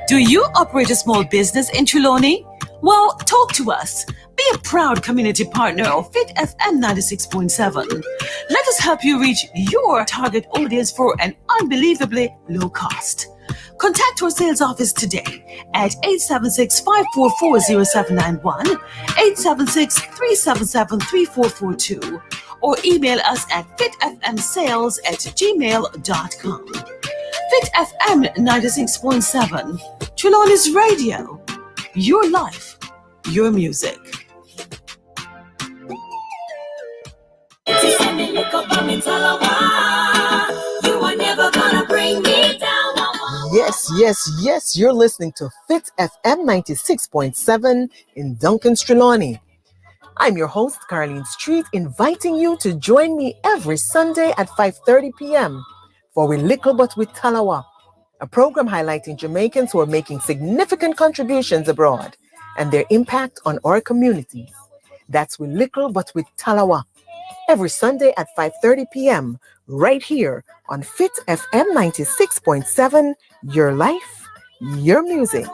Do you operate a small business in Trelawney? Well, talk to us. Be a proud community partner of Fit FM 96.7. Let us help you reach your target audience for an unbelievably low cost. Contact our sales office today at 876-544-0791, 876-377-3442, or email us at fitfmsales@gmail.com. Fit FM 96.7, Trelawney's radio. Your life, your music. Yes, you're listening to Fit FM 96.7 in Duncan, Trelawney. I'm your host, Carleen Street, inviting you to join me every Sunday at 5:30 p.m. for We Little But with Talawa, a program highlighting Jamaicans who are making significant contributions abroad and their impact on our communities. That's We Little But with Talawa, every Sunday at 5:30 p.m. right here on Fit FM 96.7, your life, your music.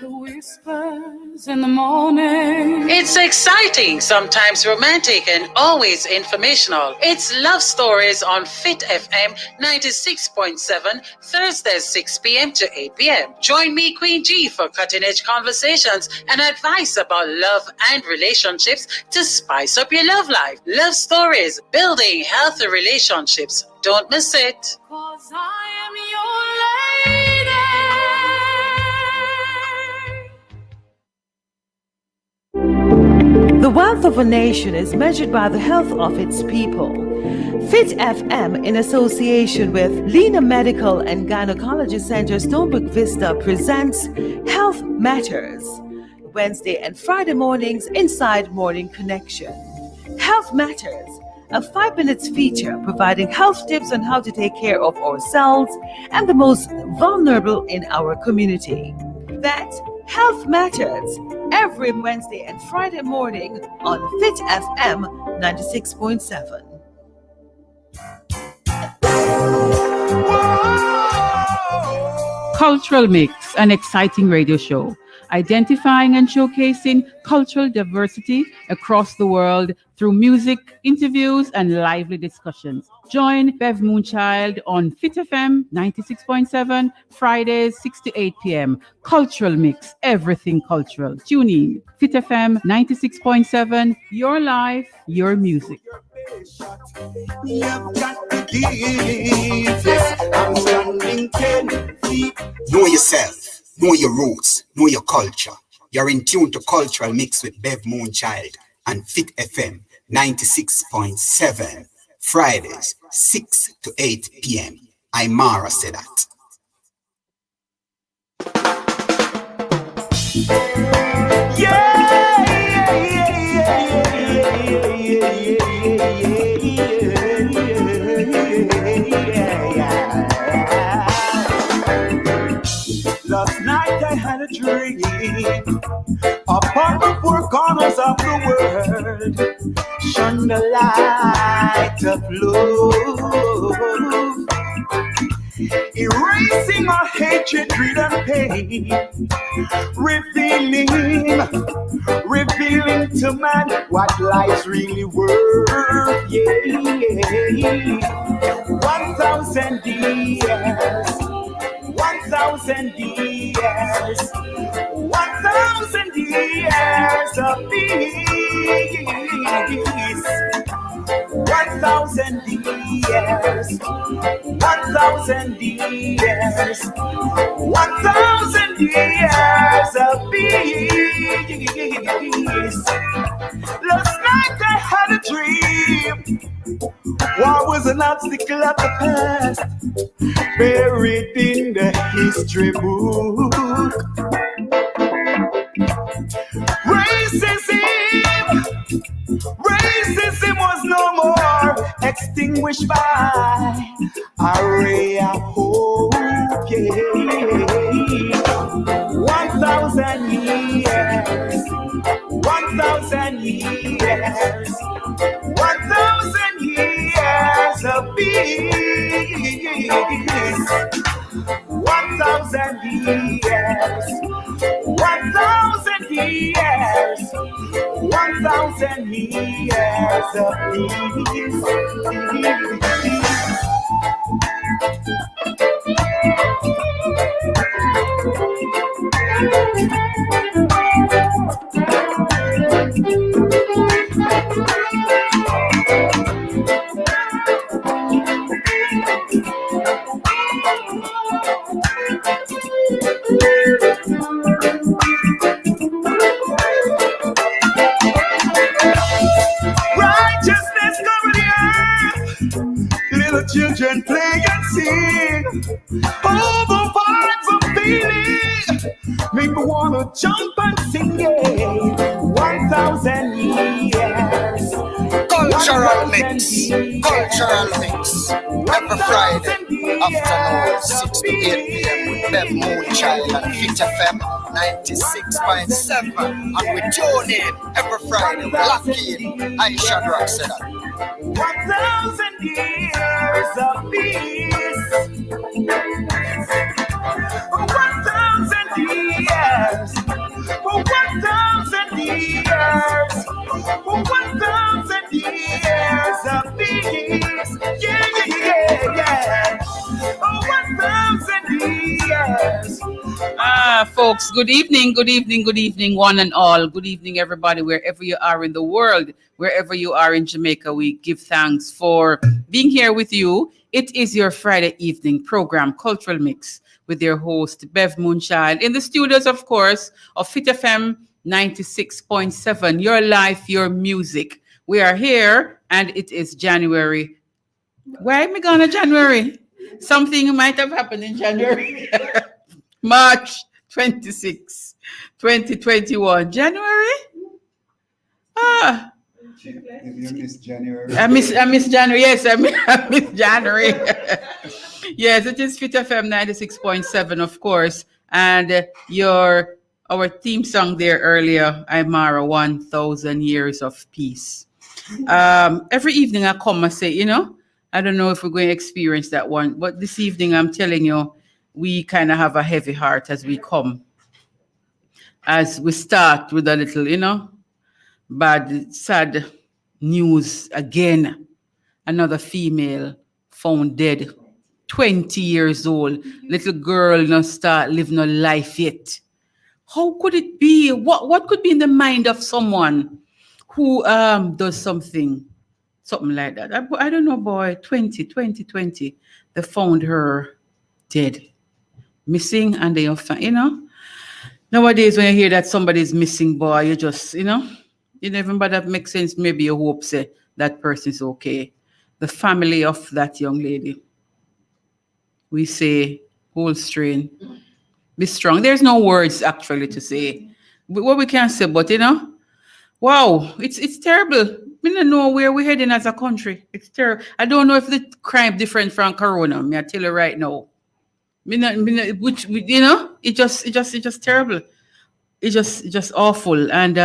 Whispers in the morning. It's exciting, sometimes romantic, and always informational. It's Love Stories on Fit FM 96.7, Thursdays 6 p.m. to 8 p.m. Join me, Queen G, for cutting-edge conversations and advice about love and relationships to spice up your love life. Love Stories, building healthy relationships. Don't miss it. 'Cause I am your lady. The wealth of a nation is measured by the health of its people. Fit FM, in association with Lena Medical and Gynecology Center Stonebrook Vista, presents Health Matters, Wednesday and Friday mornings inside Morning Connection. Health Matters, a 5-minute feature providing health tips on how to take care of ourselves and the most vulnerable in our community. That's Health Matters, every Wednesday and Friday morning on Fit FM 96.7. Cultural Mix, an exciting radio show, identifying and showcasing cultural diversity across the world through music, interviews, and lively discussions. Join Bev Moonchild on Fit FM 96.7, Fridays 6 to 8 p.m. Cultural Mix, everything cultural. Tune in. Fit FM 96.7, your life, your music. Know yourself, know your roots, know your culture. You're in tune to Cultural Mix with Bev Moonchild and Fit FM 96.7, Fridays 6 to 8 p.m. Imara said that. Last night I had a dream upon the four corners of the world, shone the light of love, erasing our hatred, greed, and pain, revealing to man what life's really worth. Yeah, 1,000 years. 1,000 years, 1,000 years of peace. 1,000 years, 1,000 years, 1,000 years of peace. Last night I had a dream. War was an obstacle of the past, buried in the history book. Racism was no more, extinguished by a ray of hope. Yeah. 1,000 years. 1,000 years. 1,000 years. 1,000 years of peace. Righteousness cover the earth. Little children play and sing. Over vibes of feeling. Make me wanna jump and sing it. 1,000 years. Cultural mix. Cultural mix. Every Friday afternoon, 6 to 8 p.m. with Bev Moonchild and Fit FM 96.7. And we tune in every Friday. Lock in. Aisha Rock said that. 1,000 years of peace. 1,000 years. 1,000 years. 1,000 years of peace. Yeah, yeah, yeah, yeah. 1,000 years. Folks, good evening, one and all. Good evening, everybody, wherever you are in the world, wherever you are in Jamaica. We give thanks for being here with you. It is your Friday evening program, Cultural Mix, with your host, Bev Moonchild, in the studios, of course, of Fit FM 96.7, your life, your music. We are here, and it is January. Why am I going to January? Something might have happened in January. March 26, 2021. January? You missed January. I miss January. Yes, I miss January. Yes, it is Fit FM 96.7, of course. And our theme song there earlier, Aymara, 1,000 Years of Peace. Every evening I come and say, I don't know if we're going to experience that one, but this evening I'm telling you, we kind of have a heavy heart as we come. As we start with a little, bad, sad news again. Another female found dead, 20 years old. Little girl not start living her life yet. How could it be? What could be in the mind of someone who does something like that? I don't know, boy. 2020. They found her dead, missing, and they nowadays when you hear that somebody's missing, boy, you just, you never but that makes sense. Maybe you hope say that person's okay. The family of that young lady, we say, hold strain, be strong. There's no words actually to say what we can say, but wow, it's terrible. I don't know where we're heading as a country. It's terrible. I don't know if the crime different from Corona. I tell you right now. It's just terrible. It's just awful. And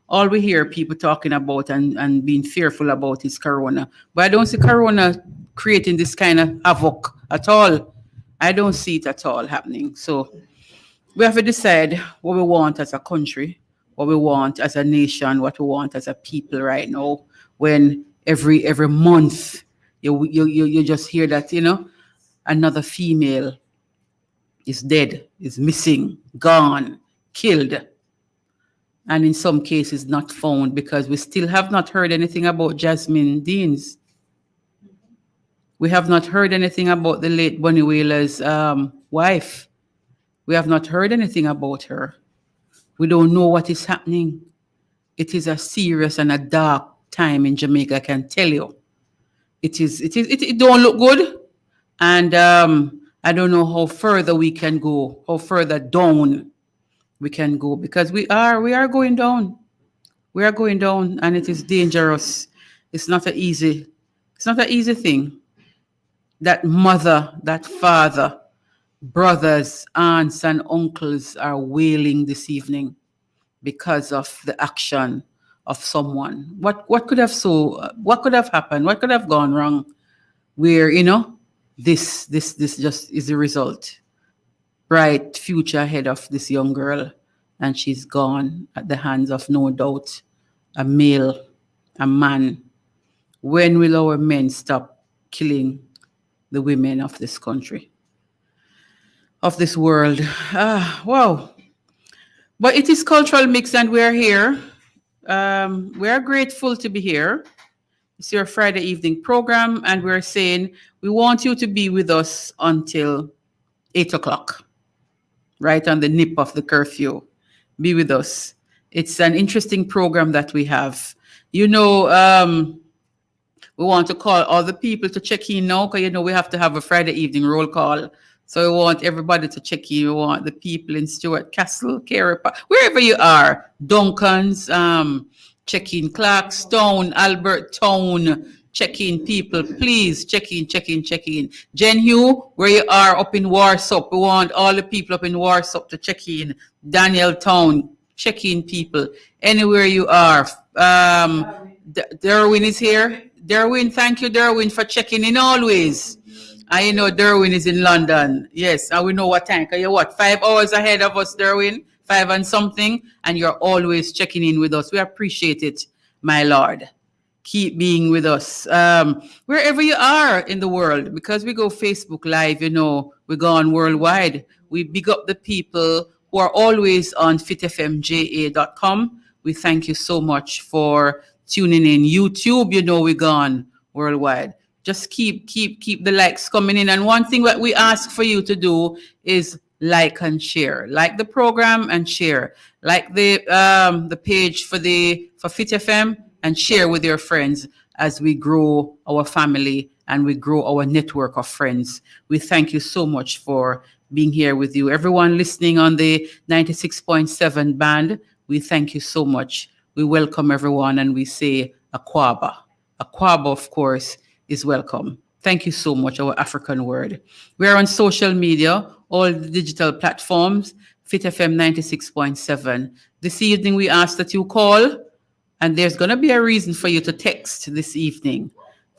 all we hear people talking about and being fearful about is Corona. But I don't see Corona creating this kind of havoc at all. I don't see it at all happening. So we have to decide what we want as a country, what we want as a nation, what we want as a people right now. When every month you just hear that another female is dead, is missing, gone, killed, and in some cases not found, because we still have not heard anything about Jasmine Deans. We have not heard anything about the late Bunny Wailer's wife. We have not heard anything about her. We don't know what is happening. It is a serious and a dark time in Jamaica, I can tell you. It don't look good. And I don't know how further we can go, how further down we can go, because we are going down. We are going down, and it is dangerous. It's not an easy thing. That mother, that father, brothers, aunts, and uncles are wailing this evening because of the action of someone. What could have happened? What could have gone wrong? Where, this just is the result. Bright future ahead of this young girl, and she's gone at the hands of, no doubt, a male, a man. When will our men stop killing the women of this country, of this world? Wow. But it is Cultural Mix, and we're here. We are grateful to be here. It's your Friday evening program, and we're saying we want you to be with us until 8 o'clock, right on the nip of the curfew. Be with us. It's an interesting program that we have. You know, we want to call all the people to check in now, because, you know, we have to have a Friday evening roll call. So we want everybody to check in. We want the people in Stuart Castle, Carey Park, wherever you are, Duncan's, check in Clarkstown, Albert Town, check in people, please, check in. Jen Hugh, where you are up in Warsop, we want all the people up in Warsop to check in. Daniel Town, check in people, anywhere you are. Derwin is here. Derwin, thank you, Derwin, for checking in always. I know Derwin is in London. Yes, and we know what time. You're what, 5 hours ahead of us, Derwin? 5 and something, and you're always checking in with us. We appreciate it, my Lord. Keep being with us wherever you are in the world, because we go Facebook Live, you know, we go on worldwide. We big up the people who are always on fitfmja.com. We thank you so much for tuning in. YouTube, you know, we gone worldwide. Just keep the likes coming in. And one thing that we ask for you to do is like and share. Like the program and share. Like the page for Fit FM, and share with your friends as we grow our family and we grow our network of friends. We thank you so much for being here with you. Everyone listening on the 96.7 band, we thank you so much. We welcome everyone, and we say Akwaba. Akwaba, of course, is welcome. Thank you so much, our African word. We are on social media, all the digital platforms, Fit FM 96.7. This evening, we ask that you call, and there's going to be a reason for you to text this evening,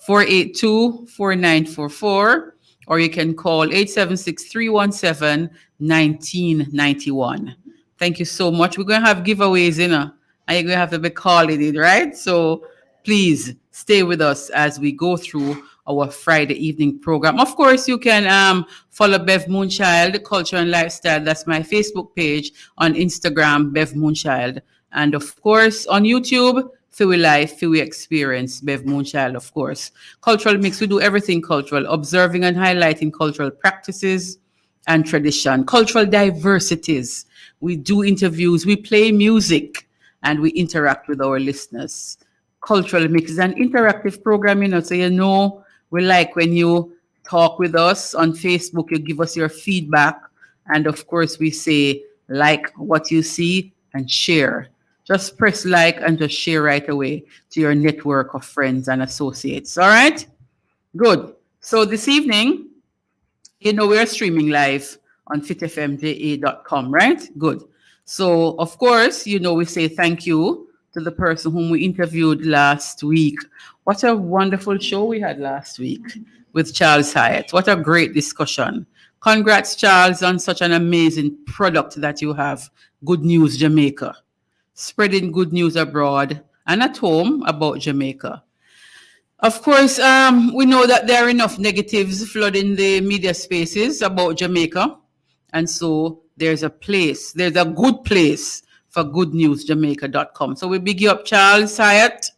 482-4944, or you can call 876-317-1991. Thank you so much. We're going to have giveaways, you know, and you're going to have to be calling it, right? So please stay with us as we go through our Friday evening program. Of course, you can follow Bev Moonchild, Culture and Lifestyle. That's my Facebook page. On Instagram, Bev Moonchild. And of course, on YouTube, Fiwi Life, Fiwi Experience, Bev Moonchild, of course. Cultural Mix, we do everything cultural, observing and highlighting cultural practices and tradition, cultural diversities. We do interviews, we play music, and we interact with our listeners. Cultural Mix is an interactive program, you know, so you know, we like when you talk with us on Facebook, you give us your feedback. And of course, we say, like what you see and share. Just press like and just share right away to your network of friends and associates. All right? Good. So this evening, you know, we're streaming live on fitfmja.com, right? Good. So, of course, you know, we say thank you to the person whom we interviewed last week. What a wonderful show we had last week with Charles Hyatt. What a great discussion. Congrats, Charles, on such an amazing product that you have, Good News Jamaica. Spreading good news abroad and at home about Jamaica. Of course, we know that there are enough negatives flooding the media spaces about Jamaica. And so there's a good place for goodnewsjamaica.com. So we big you up, Charles Hyatt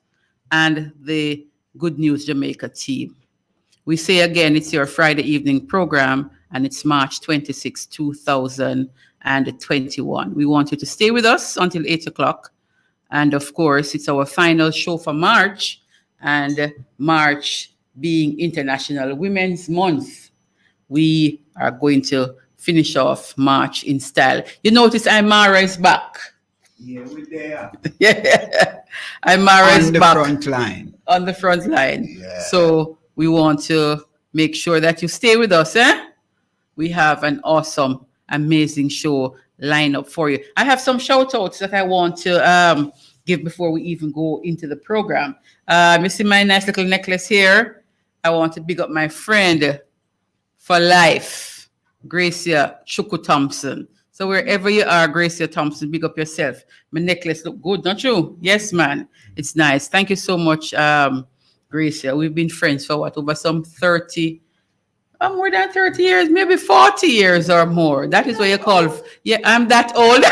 and the Good News Jamaica team. We say again, it's your Friday evening program, and it's March 26, 2021. We want you to stay with us until 8 o'clock. And of course, it's our final show for March, and March being International Women's Month. We are going to finish off March in style. You notice Imara is back. Yeah, we're there. Yeah, Imara is back. On the front line. On the front line. Yeah. So we want to make sure that you stay with us, eh? We have an awesome, amazing show lined up for you. I have some shout outs that I want to give before we even go into the program. You see my nice little necklace here? I want to big up my friend, for life, Gracia Chuku Thompson. So wherever you are, Gracia Thompson, big up yourself. My necklace look good, don't you? Yes, man. It's nice. Thank you so much, Gracia. We've been friends for what? Over some 30, more than 30 years, maybe 40 years or more. That is what you call, yeah, I'm that old.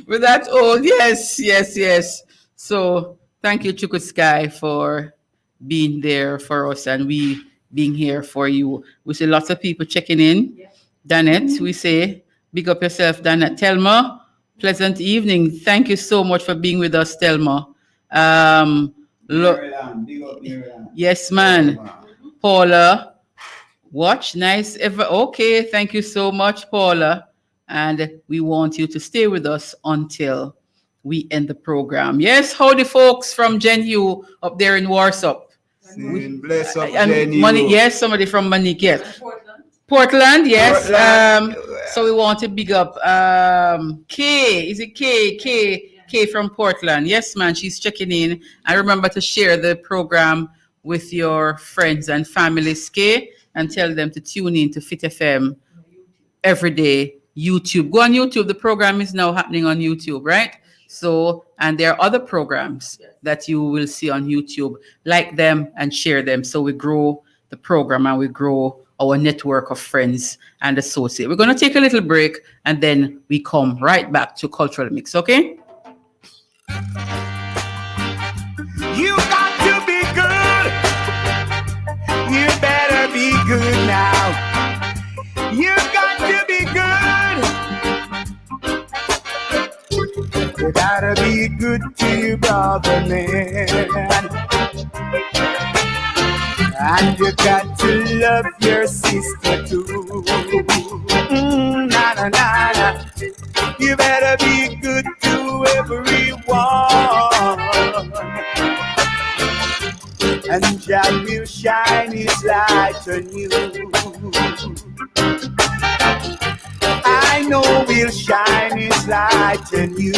We're that old, yes. So thank you, Chuku Sky, for being there for us and we being here for you. We see lots of people checking in. Yeah. Danette, we say, big up yourself, Danette. Telma, pleasant evening. Thank you so much for being with us, Telma. Maryland, big up Maryland. Yes, man. Paula, watch, nice. Okay, thank you so much, Paula. And we want you to stay with us until we end the program. Yes, howdy folks from Gen U up there in Warsaw. Bless up and Monique, yes, somebody from Monique, yes. Portland, yes. Portland. So we want to big up Kay. Is it Kay? Kay from Portland. Yes, man, she's checking in. And remember to share the program with your friends and families, Kay, and tell them to tune in to Fit FM every day. YouTube. Go on YouTube. The program is now happening on YouTube, right? So, and there are other programs that you will see on YouTube. Like them and share them. So we grow the program and we grow our network of friends and associates. We're going to take a little break and then we come right back to Cultural Mix, okay? You got to be good. You better be good now. You got to be good. You gotta be good to your brother, man. And you got to love your sister too. Na na na na. You better be good to everyone. And Jah will shine His light on you. I know He'll shine His light on you.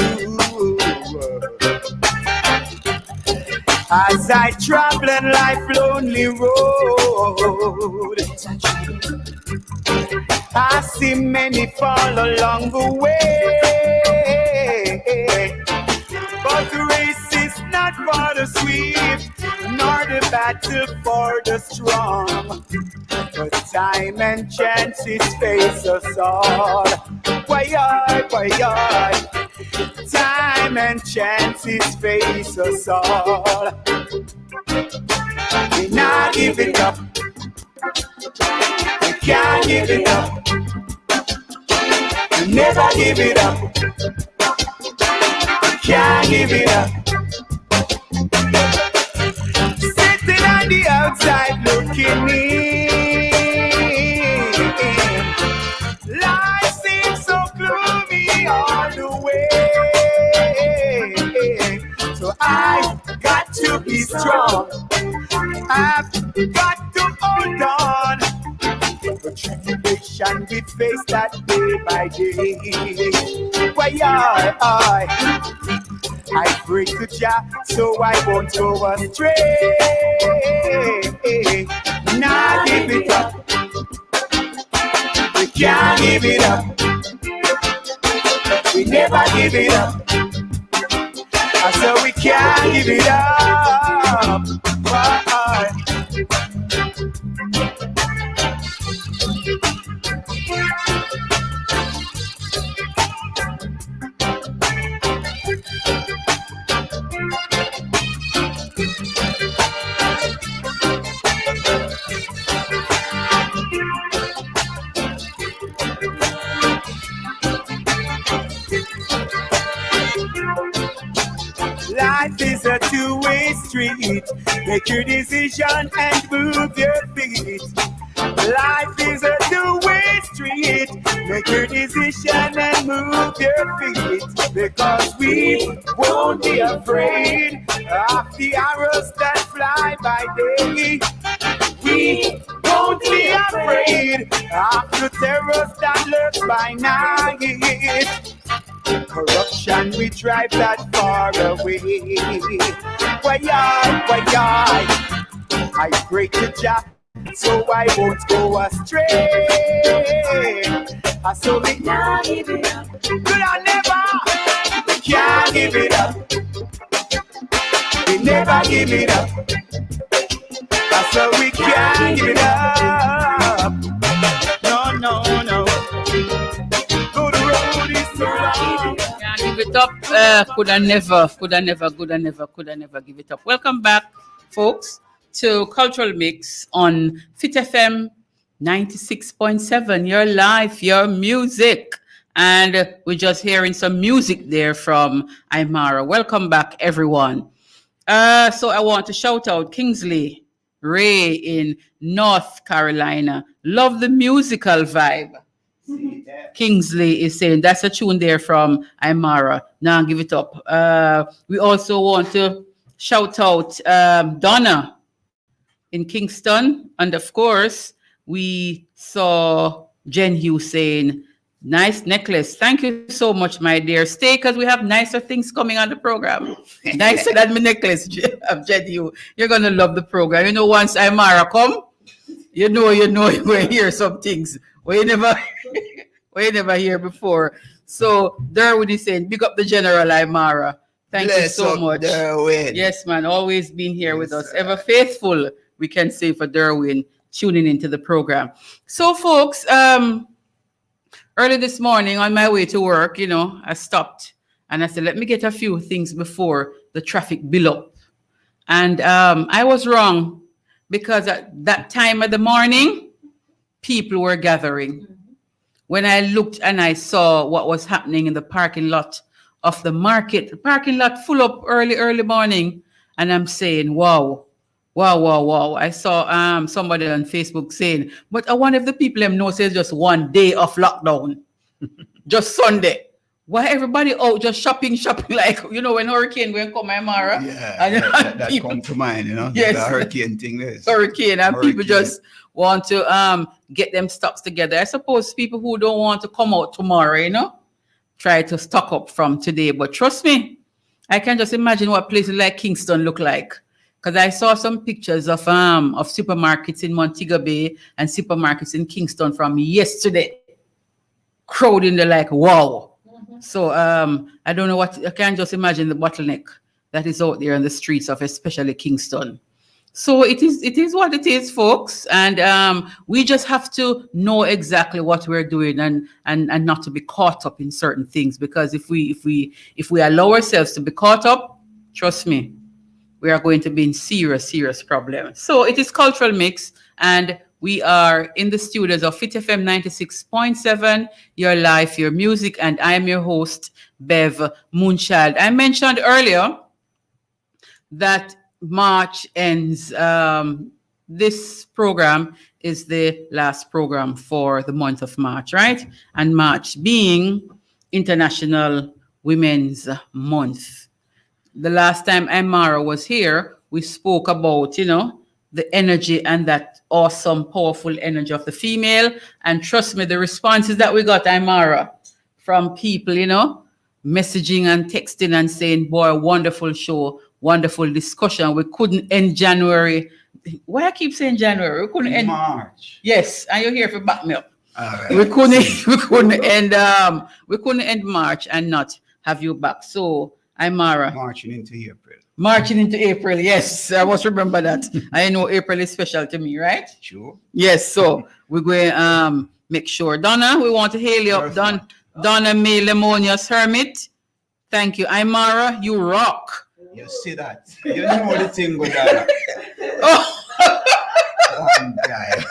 As I travel on life's lonely road, I see many fall along the way. But the race is not for the swift, nor the battle for the strong. But time and chances face us all. Why, time and chances face us all. We not give it up. We can't give it up. We never give it up. We can't give it up. Sitting on the outside looking in. Life seems so gloomy all the way. So I've got to be strong. I've got to hold on. The tribulation we face that day by day. Why I pray to Jah so I won't go astray. Nah, give it up. We can't give it up. We never give it up. I said we can't give it up. Why? Life is a two-way street. Make your decision and move your feet. Life is a two-way street. Make your decision and move your feet. Because we won't be afraid of the arrows that fly by day. We won't be afraid of the terrors that lurk by night. Corruption, we drive that far away. Why, I pray to Jah, so I won't go astray. I saw me can't give it up. Could I never? Can't give it up. We never give it up. I saw we can't give it up. No, no, no. Go the road is so long. Can't give it up. Could I never give it up. Welcome back, folks, to Cultural Mix on Fit FM 96.7. Your life, your music. And we're just hearing some music there from Aymara. Welcome back, everyone. So I want to shout out Kingsley Ray in North Carolina. Love the musical vibe. Kingsley is saying that's a tune there from Aymara. Now give it up. We also want to shout out Donna in Kingston. And of course, we saw Jen Hughes saying, nice necklace. Thank you so much, my dear. Stay, because we have nicer things coming on the program. Nicer than my necklace of Jen Hughes. You're going to love the program. You know, once Aymara come, you know you're going to hear some things where you never hear before. So Derwin is saying, big up the General Aymara. Thank you so much. Derwin. Yes, man. Always been here with us. Ever faithful, we can say, for Derwin tuning into the program. So, folks, early this morning on my way to work, you know, I stopped and I said, let me get a few things before the traffic build up. And I was wrong, because at that time of the morning, people were gathering. When I looked and I saw what was happening in the parking lot of the market, the parking lot full up early morning, and I'm saying, wow. I saw somebody on Facebook saying, but I wonder if the people know it's just one day of lockdown, just Sunday. Why everybody out just shopping like, you know, when hurricane going come, Aymara? Yeah, and that people, come to mind, you know. Yes. The hurricane thing is. Hurricane, and people just want to get them stocks together. I suppose people who don't want to come out tomorrow, you know, try to stock up from today. But trust me, I can just imagine what places like Kingston look like. Because I saw some pictures of supermarkets in Montego Bay and supermarkets in Kingston from yesterday. Crowd in there like, wow. So I don't know I can't just imagine the bottleneck that is out there on the streets of especially Kingston. So it is what it is, folks. And we just have to know exactly what we're doing and not to be caught up in certain things. Because if we allow ourselves to be caught up, trust me, we are going to be in serious problems. So it is Cultural Mix, and we are in the studios of Fit FM 96.7, your life, your music, and I am your host, Bev Moonchild. I mentioned earlier that March ends. This program is the last program for the month of March, right? And March being International Women's Month. The last time Aymara was here, we spoke about, you know, the energy and that awesome, powerful energy of the female. And trust me, the responses that we got, Aymara, from people, you know, messaging and texting and saying, boy, wonderful show, wonderful discussion. We couldn't end January. Why I keep saying January? We couldn't end March. Yes, and you're here for back me up. All right. We couldn't end March and not have you back. So Aymara. Marching into April. Yes, I must remember that. I know April is special to me, right? Sure. Yes, so we're going to make sure. Donna, we want to hail you up. Donna May Lemonious Hermit. Thank you. Aymara, you rock. You see that? You know the thing with that. Oh. One guy.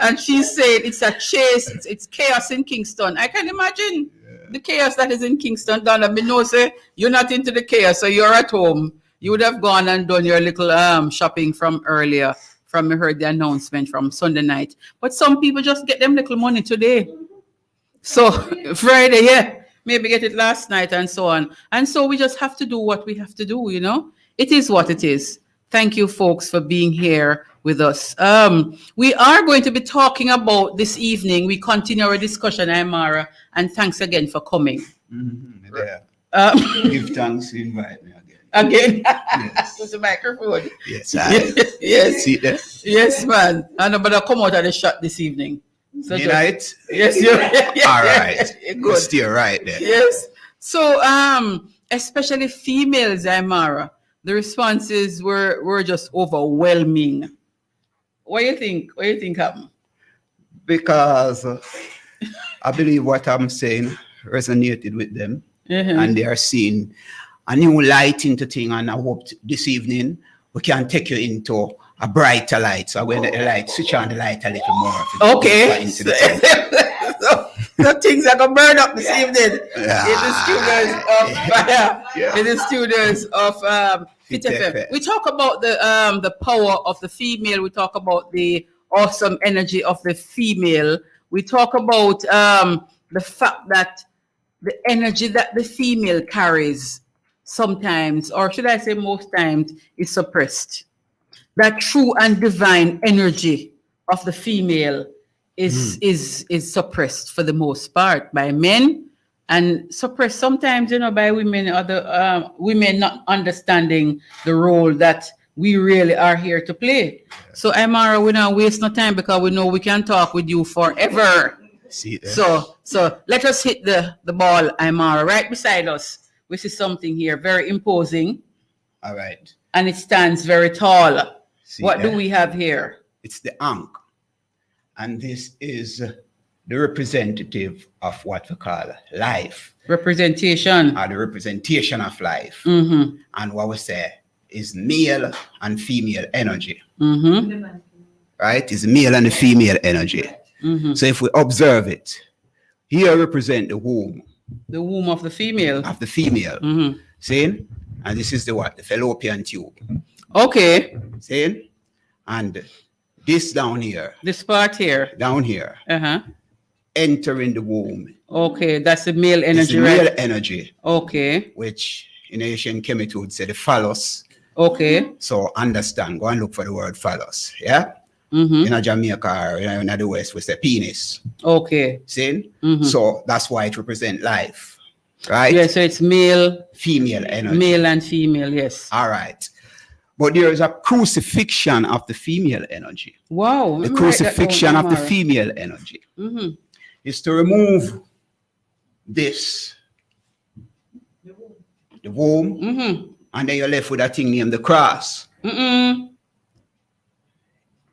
And she said it's a chase, it's chaos in Kingston. I can imagine the chaos that is in Kingston. Donna, me know say you're not into the chaos, so you're at home. You would have gone and done your little shopping from earlier, from you heard the announcement from Sunday night. But some people just get them little money today. So Friday, yeah, maybe get it last night and so on. And so we just have to do what we have to do, you know. It is what it is. Thank you, folks, for being here with us. We are going to be talking about this evening. We continue our discussion, Aymara, and thanks again for coming. Yeah. Give thanks, invite me again. Again. Yes. With the microphone. Yes, Yes. See there? Yes, man. And I'm gonna come out of the shot this evening. So You just- know it? Yes, you're All right. Good. Stay right there. Yes. So especially females, Imara, the responses were just overwhelming. What do you think? What do you think happened? Because I believe what I'm saying resonated with them, and they are seeing a new light into thing. And I hope this evening we can take you into a brighter light. So when the light, switch on the light a little more. Okay. Into the thing. So things are gonna burn up this evening Yeah. in the studios of Yeah. in the studios of Fit Fit FM. FM. We talk about the power of the female. We talk about the awesome energy of the female. We talk about the fact that the energy that the female carries sometimes, or should I say most times, is suppressed. That true and divine energy of the female is suppressed for the most part by men, and suppressed sometimes, by women. Other women not understanding the role that we really are here to play. So, Imara, we don't waste no time because we know we can talk with you forever. See there? So let us hit the ball, Imara, right beside us. We see something here very imposing, All right. and it stands very tall. See What there? do we have here? It's the Ankh. And this is the representative of what we call life, Representation. or the representation of life. Mm-hmm. And what we say is male and female energy, Mm-hmm. right? It's male and the female energy. Mm-hmm. So if we observe it, here represent the womb The womb of the female. of the female, Mm-hmm. see? And this is the what? The fallopian tube, Okay. see? And this down here, This part here. Uh-huh. entering the womb, Okay. That's the male is energy, the male right? energy, Okay. which in Asian chemistry would say the phallus. Okay. So understand, go and look for the word phallus, yeah? Mm-hmm. In Jamaica or in the West, we say penis, Okay. see? Mhm. So that's why it represents life, right? Yeah, so it's male, Female energy. male and female, yes. All right. But there is a crucifixion of the female energy. Wow. The crucifixion of the female energy Mm-hmm. is to remove this, the womb, Mm-hmm. and then you're left with a thing named the cross. Mm-mm.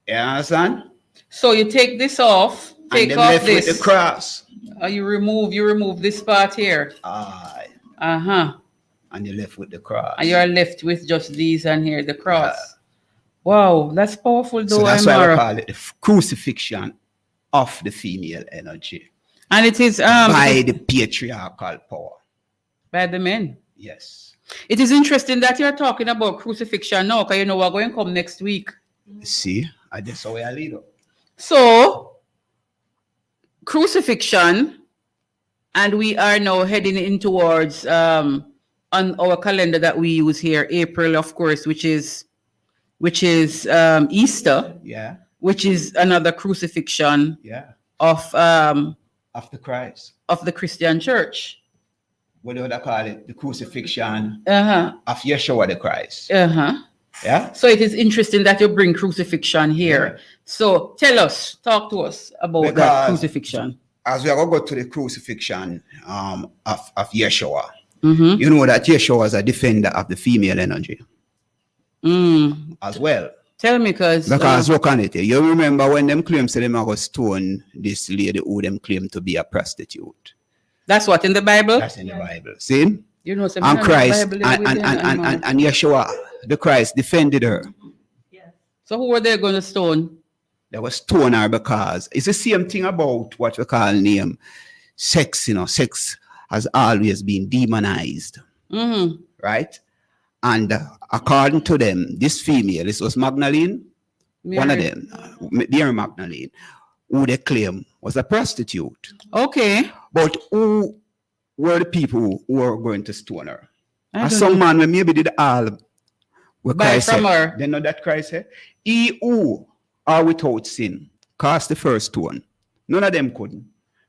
You understand? So you take this off, And take then off left with this. the cross. You remove this part here. Aye. Uh-huh. And you're left with the cross. And you're left with just these and here, the cross. Wow, that's powerful though, So that's why we Imara. call it the crucifixion of the female energy And it is by the patriarchal power. by the men. Yes. It is interesting that you're talking about crucifixion now, because we're going to come next week. See, I just saw where I lead up. So, crucifixion, and we are now heading in towards on our calendar that we use here, April, of course, which is Easter, Yeah, which is another crucifixion yeah. of After Christ. the Christian church. What do they call it? The crucifixion Uh-huh. of Yeshua the Christ. Uh-huh. Yeah? So it is interesting that you bring crucifixion here. So talk to us about that Because- crucifixion. As we are going to go to the crucifixion of Yeshua, Mm-hmm. you know that Yeshua was a defender of the female energy as well. Tell me, because Look on it. You remember when them claim say them are going to stone this lady who them claim to be a prostitute. that's what in the Bible. That's in the Bible. See? You know, some And in the Christ Bible, and, with and, them, and, man. and, and Yeshua, the Christ, defended her. So who were they going to stone? They were stone her because it's the same thing about what we call name sex. Sex has always been demonized, Mm-hmm. right? And according to them, this female, this was Magdalene, one of them, Mary Magdalene, who they claim was a prostitute. Okay. But who were the people who were going to stone her? I And don't some know. man when maybe did all what Buy Christ from said. her. They know that Christ said, he who are without sin, cast the first stone. None of them couldn't.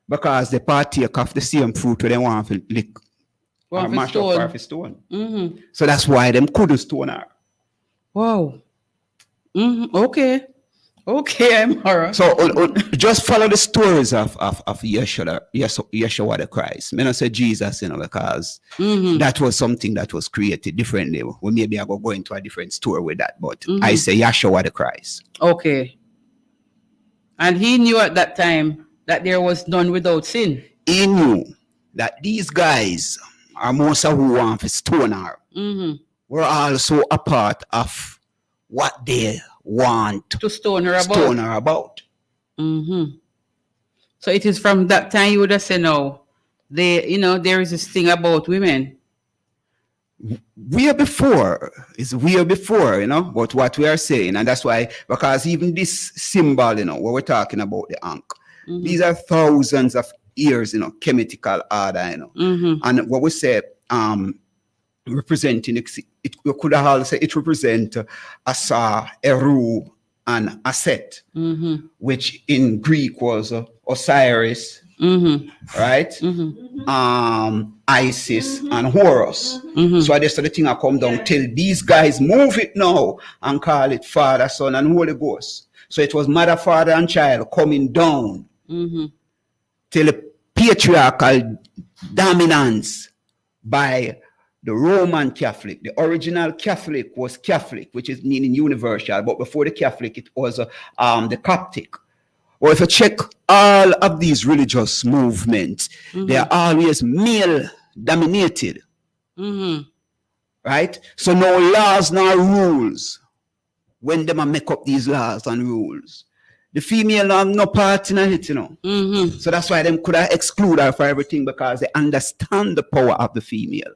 Because they partake of the same fruit where they want to lick Or or for mash up stone. her for stone. Mm-hmm. So that's why them couldn't stone her. Wow. Mm-hmm. Okay. Okay, Amara. So just follow the stories of Yeshua the Christ. Me not say Jesus, because that was something that was created differently. Well, maybe I go into a different story with that, but I say Yeshua the Christ. Okay. And he knew at that time that there was none without sin. He knew that these guys are most of who want to stone her. Were also a part of what they want To stone her about. stone her about. So it is from that time you would have said, no, there is this thing about women. Way before, but what we are saying, and that's why, because even this symbol, what we're talking about, the ankh, these are thousands of years, chemical order, and what we say, representing it, we could also say it represent Asa, Eru, and Aset, which in Greek was Osiris, right? Isis and Horus. So I just the thing I come down till these guys move it now and call it Father, Son, and Holy Ghost. So it was mother, father, and child coming down till the patriarchal dominance by the Roman Catholic. The original Catholic was Catholic, which is meaning universal, but before the Catholic, it was the Coptic. Or if you check all of these religious movements, they are always male dominated. Right? So no laws, no rules. When they make up these laws and rules, the female have no part in it, So that's why them could exclude her for everything, because they understand the power of the female.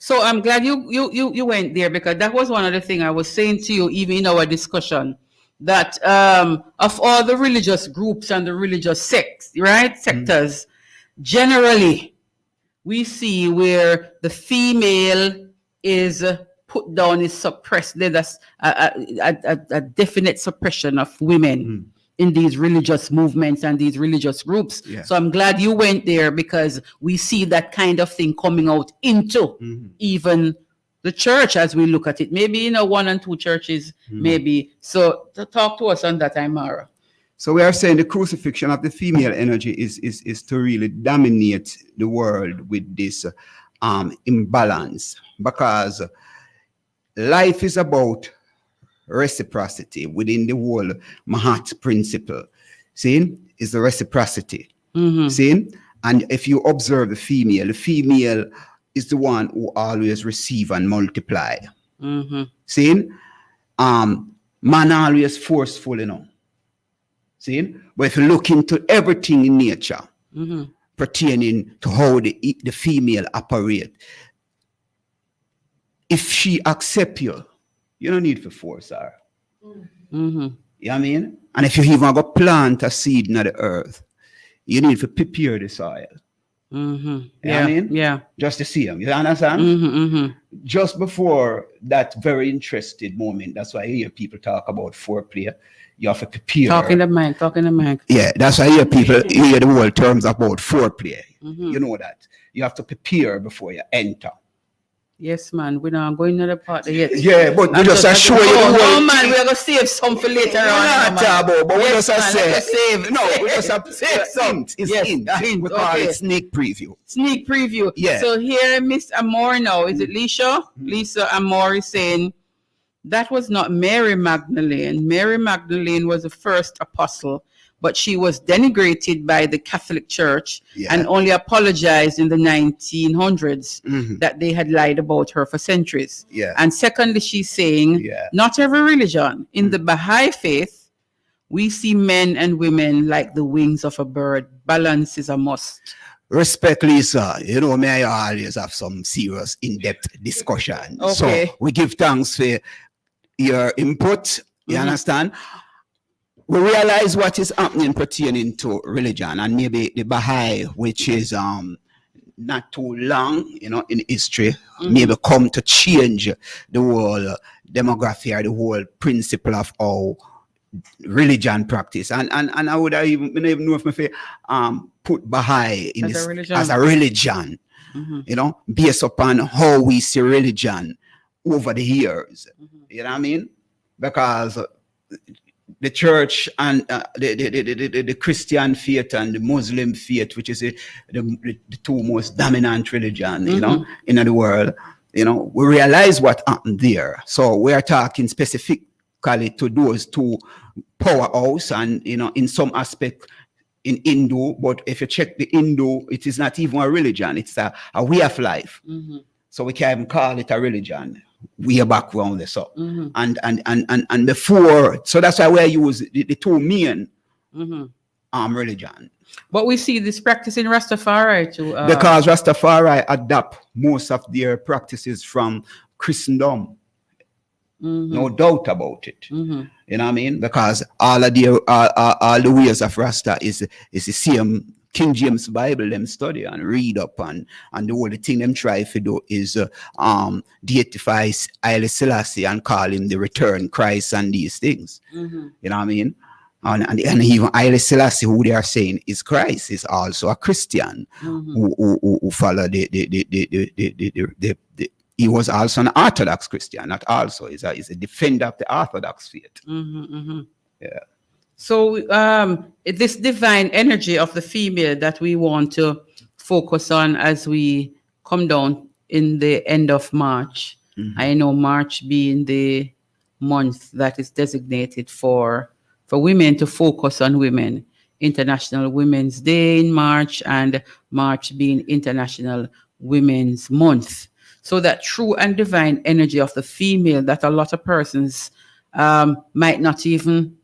So I'm glad you went there, because that was one of the things I was saying to you, even in our discussion, that of all the religious groups and the religious sectors, generally, we see where the female is put down, is suppressed. There's a definite suppression of women in these religious movements and these religious groups. Yeah. So I'm glad you went there, because we see that kind of thing coming out into even the church as we look at it. Maybe, 1 and 2 churches, maybe. So talk to us on that, Imara. So we are saying the crucifixion of the female energy is to really dominate the world with this imbalance, because life is about reciprocity within the whole Mahat principle. See, is the reciprocity. See, and if you observe the female is the one who always receive and multiply. See, man always forceful, See, but if you look into everything in nature pertaining to how the female operate, if she accept you, you don't need to force her. You know what I mean? And if you even go plant a seed in the earth, you need to prepare the soil. You know what I mean? Yeah. Just to see them. You understand? Just before that very interested moment, that's why I hear people talk about foreplay. You have to prepare. Talking the mic. Yeah, that's why I hear people hear the whole terms about foreplay. You know that. You have to prepare before you enter. Yes, man. We're not going to the part yet. Yeah, but we just show you. Oh, man, we're going to save some for later on. But we Yes, just man, say, let's no, we just have save some. It's Yes, in. a hint, We call okay. it sneak preview. Sneak preview. Yeah. So here, Miss Amor now, is it Lisa? Lisa Amor is saying that was not Mary Magdalene. Mary Magdalene was the first apostle, but she was denigrated by the Catholic Church and only apologized in the 1900s that they had lied about her for centuries. Yeah. And secondly, she's saying not every religion. In the Baha'i faith, we see men and women like the wings of a bird. Balance is a must. Respect, Lisa. May I always have some serious, in-depth discussion. Okay. So we give thanks for your input. You understand? We realize what is happening pertaining to religion, and maybe the Baha'i, which is not too long, in history, maybe come to change the whole demography or the whole principle of how religion practice. And I would even know if I put Baha'i in As this a religion. as a religion. you know, based upon how we see religion over the years. You know what I mean? Because the church and the Christian faith and the Muslim faith, which is the two most dominant religion, you know, in the world, you know, we realize what happened there. So we are talking specifically to those two powerhouse, and you know, in some aspect in Hindu, but if you check the Hindu, it is not even a religion, it's a way of life. So we can't even call it a religion. We are background this up. And before, so that's why we use the two main religion. But we see this practice in Rastafari too. Because Rastafari adapt most of their practices from Christendom. No doubt about it. You know what I mean? Because all of the ways of Rasta is the same. King James Bible them study and read up and the only thing them try to do is deify Haile Selassie and call him the return Christ and these things. You know what I mean? And even Haile Selassie, who they are saying is Christ, is also a Christian who follow the he was also an Orthodox Christian, not also. He's a defender of the Orthodox faith. Yeah. So this divine energy of the female that we want to focus on as we come down in the end of March. I know March being the month that is designated for women to focus on women. International Women's Day in March, and March being International Women's Month. So that true and divine energy of the female that a lot of persons might not even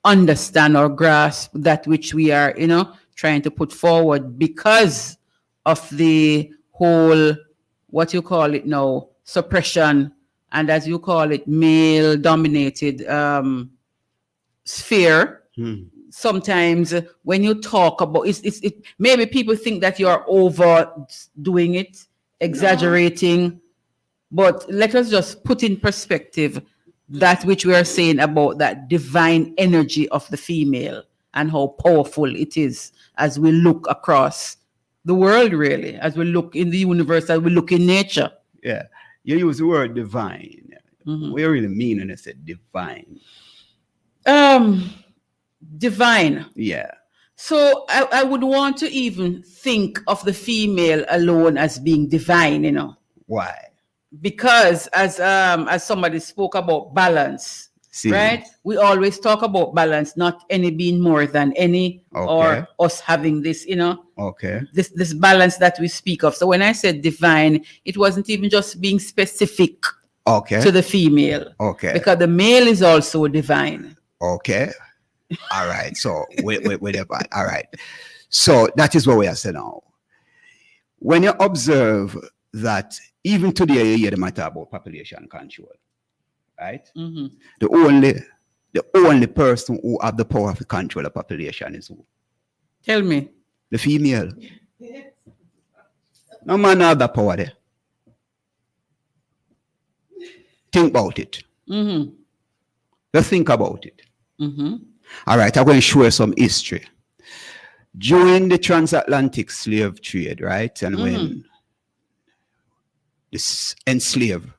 understand or grasp, that which we are, you know, trying to put forward because of the whole, what you call it now, suppression, and as you call it, male-dominated sphere. Sometimes when you talk about it, maybe people think that you are overdoing it, exaggerating, but let us just put in perspective that which we are saying about that divine energy of the female and how powerful it is as we look across the world, really, as we look in the universe, as we look in nature. Yeah, you use the word divine. What you really mean when you say divine? Divine. Yeah. So I would want to even think of the female alone as being divine, you know. Why? Because as somebody spoke about balance, right? We always talk about balance, not any being more than any, or us having this, you know, this balance that we speak of. So when I said divine, it wasn't even just being specific to the female, because the male is also divine. All right. So all right. So that is what we are saying now. When you observe that even today you hear them talk about population control, right? The only person who have the power to control the population is who? Tell me. The female. No man have the power there. Think about it. Just think about it. All right, I'm going to show you some history. During the transatlantic slave trade, right? And when the enslaved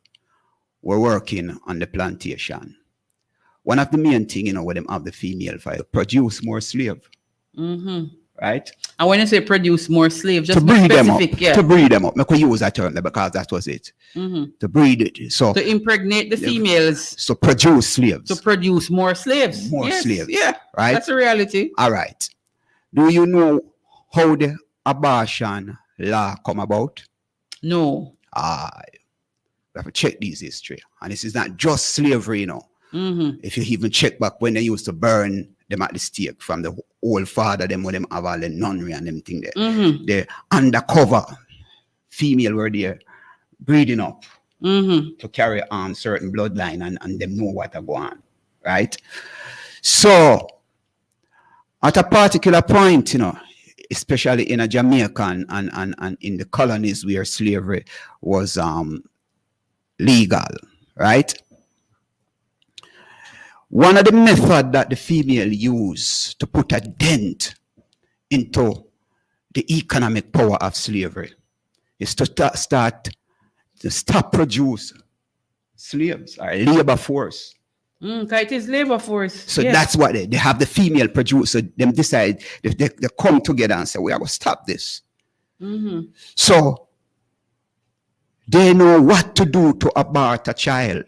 were working on the plantation, one of the main things, you know, where them have the female file, produce more slave. Right? And when you say produce more slaves, just to breed them up. Yeah. To breed them up. I could use that term there because that was it. To breed it. So to impregnate the females. So produce slaves. To produce more slaves. More slaves. Yeah. Right? That's a reality. All right. Do you know how the abortion law come about? No. We have to check this history. And this is not just slavery, you know. If you even check back when they used to burn them at the stake from the old father, them when them have all the nunnery and them thing there. The undercover female were there breeding up to carry on certain bloodline and them know what to go on. Right? So at a particular point, you know, especially in a Jamaica and in the colonies where slavery was legal, right? One of the methods that the female use to put a dent into the economic power of slavery is to stop produce slaves or labor force. It is labor force. So that's what they have the female producer. Them decide they come together and say, we are going to stop this. So they know what to do to abort a child.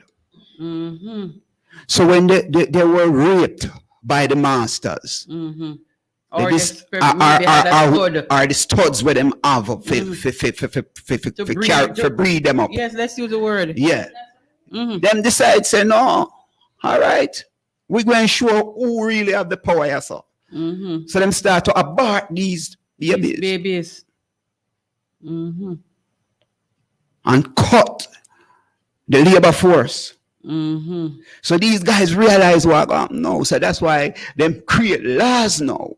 So when they were raped by the masters, Or the studs where them have to breed them up. Yes, let's use the word. Yeah. Them decide, say, no, all right, we're going to show who really have the power here, so. So them start to abort these babies. And cut the labor force. So these guys realize what no, so that's why them create laws now.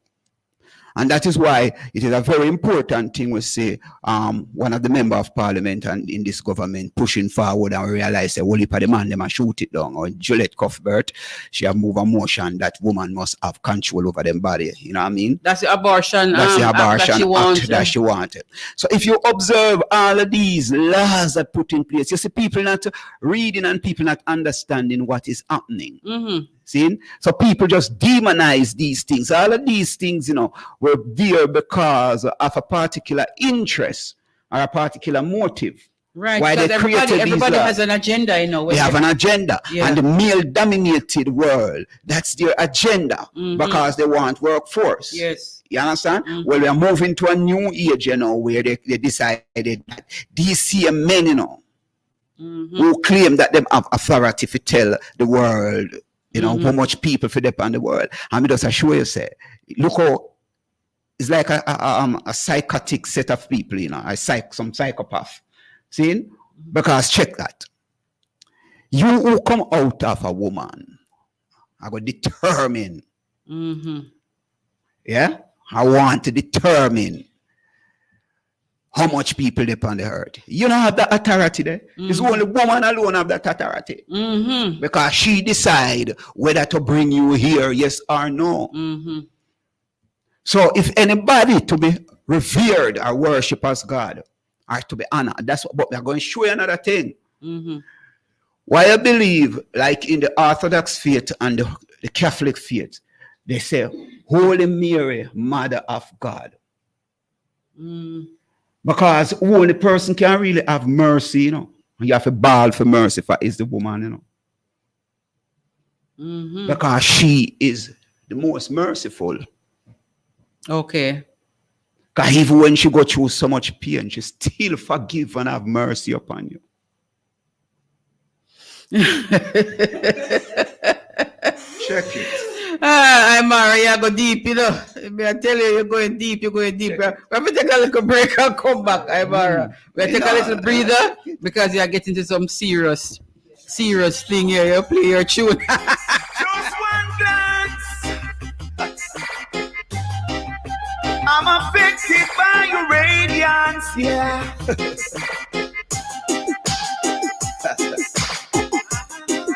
And that is why it is a very important thing we say, one of the member of parliament and in this government pushing forward and realize that only the man them shoot it down. Or Juliet Cuthbert, she have moved a motion that woman must have control over them body. You know what I mean? That's the abortion. That's the abortion act that she wanted. So if you observe all of these laws that put in place, you see people not reading and people not understanding what is happening. See? So people just demonize these things. All of these things, you know, were there because of a particular interest or a particular motive. Right. Why they created everybody has an agenda, you know. They have an agenda. Yeah. And the male-dominated world, that's their agenda because they want workforce. Yes. You understand? Well, we are moving to a new age, you know, where they decided that these same men, you know, who claim that they have authority to tell the world, you know, how much people for them on the world. And me just assure you, say, look how it's like a psychotic set of people, you know, some psychopath. See? Because check that. You who come out of a woman, I go determine. Yeah? I want to determine how much people live on the earth. You don't have that authority there. It's only woman alone have that authority. Because she decide whether to bring you here, yes or no. So if anybody to be revered or worshipped as God or to be honored, that's what, but we're going to show you another thing. Why I believe, like in the Orthodox faith and the Catholic faith, they say, Holy Mary, Mother of God. Because only person can really have mercy, you know. You have to bawl for mercy for is the woman, you know. Because she is the most merciful. Okay. Because even when she go through so much pain, she still forgive and have mercy upon you. Check it. I'm Mara, you go deep, you know. I tell you, you're going deep, you're going deep. We're going to take a little break and come back, Mara. We're going to take a little breather because you're getting to some serious thing here. You play your tune. Just one glance, I'm affected by your radiance, yeah.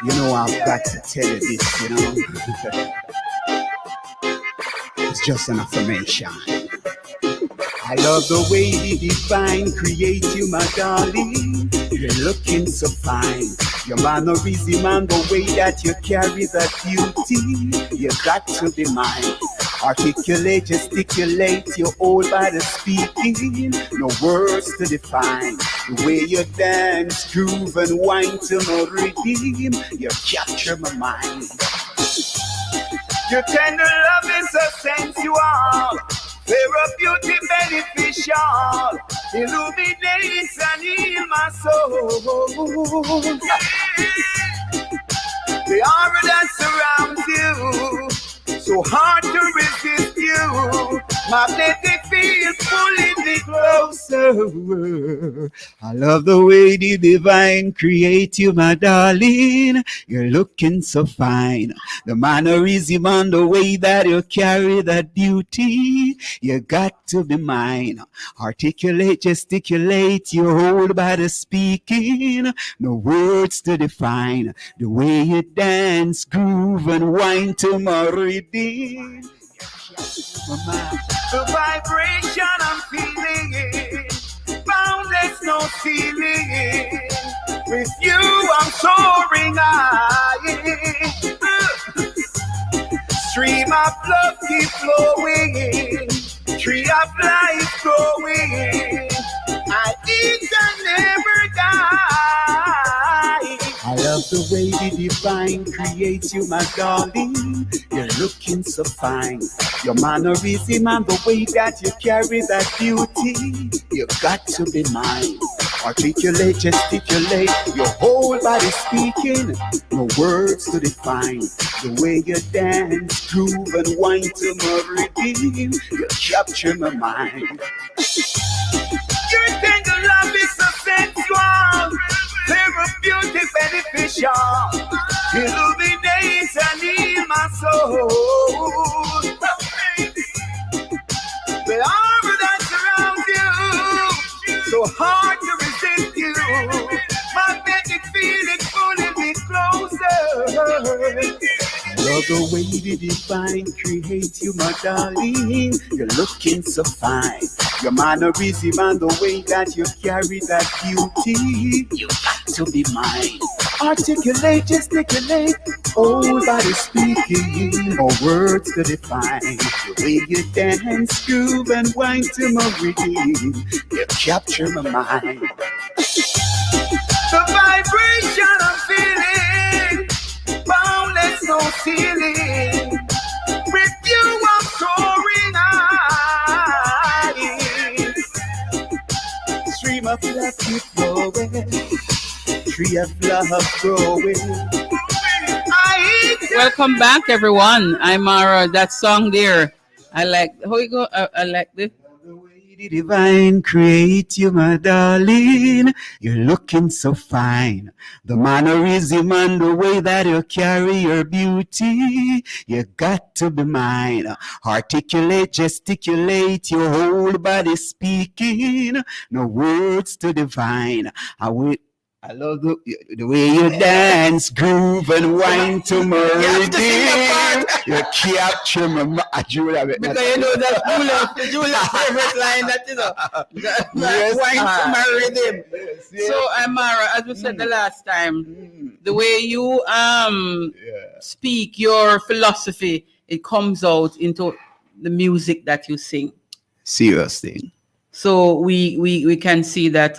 You know, I've got to tell you this, you know. It's just an affirmation. I love the way the divine create you, my darling. You're looking so fine. Your mannerism and the way that you carry that beauty, you got to be mine. Articulate, gesticulate, you hold by the speaking. No words to define. The way you dance, groove, and whine to my rhythm, you capture my mind. Your tender love is so sensual, therapeutic, beneficial, illuminates and heals my soul. The aura that surrounds you, so hard to resist you. Magnetic field pulling me closer. I love the way the divine create you, my darling. You're looking so fine. The mannerism and the way that you carry that beauty, you got to be mine. Articulate, gesticulate, you hold by the speaking. No words to define. The way you dance, groove, and whine to my rhythm. The vibration I'm feeling, boundless ceiling. With you, I'm soaring high. Stream of love keep flowing. Tree of life growing. I eat and never die. I love the way the divine creates you, my darling. You're looking so fine. Your mannerism and the way that you carry that beauty, you got to be mine. Articulate, gesticulate, your whole body speaking, no words to define. The way you dance, groove, and whine to my rhythm, you capture my mind. Your tender love is so sensual, therapeutic, beneficial, illuminates and heals my soul. The armor that surrounds you, so hard to resist you. Magnetic feeling pulling me closer. Love the way the divine creates you, my darling. You're looking so fine. Your mannerism and the way that you carry that beauty, you got to be mine. Articulate, gesticulate, whole body speaking, no words to define. The way you dance, groove, and whine to my rhythm, you capture my mind. The vibration I'm feeling, boundless, no ceiling. With you, I'm soaring high. Stream of love keep flowing. Tree of love growing. Welcome back, everyone. I'm Mara. That song there, I like. How you go? I like this. The way the divine create you, my darling. You're looking so fine. The mannerism and the way that you carry your beauty, you got to be mine. Articulate, gesticulate, your whole body speaking, no words to divine. I love the way you dance, groove, and whine to my rhythm. You capture my because you know that Julia's favorite line, that you know, yes, whine to my rhythm. Yes. So, Amara, as we said the last time, the way you speak your philosophy, it comes out into the music that you sing. Serious thing. So we can see that.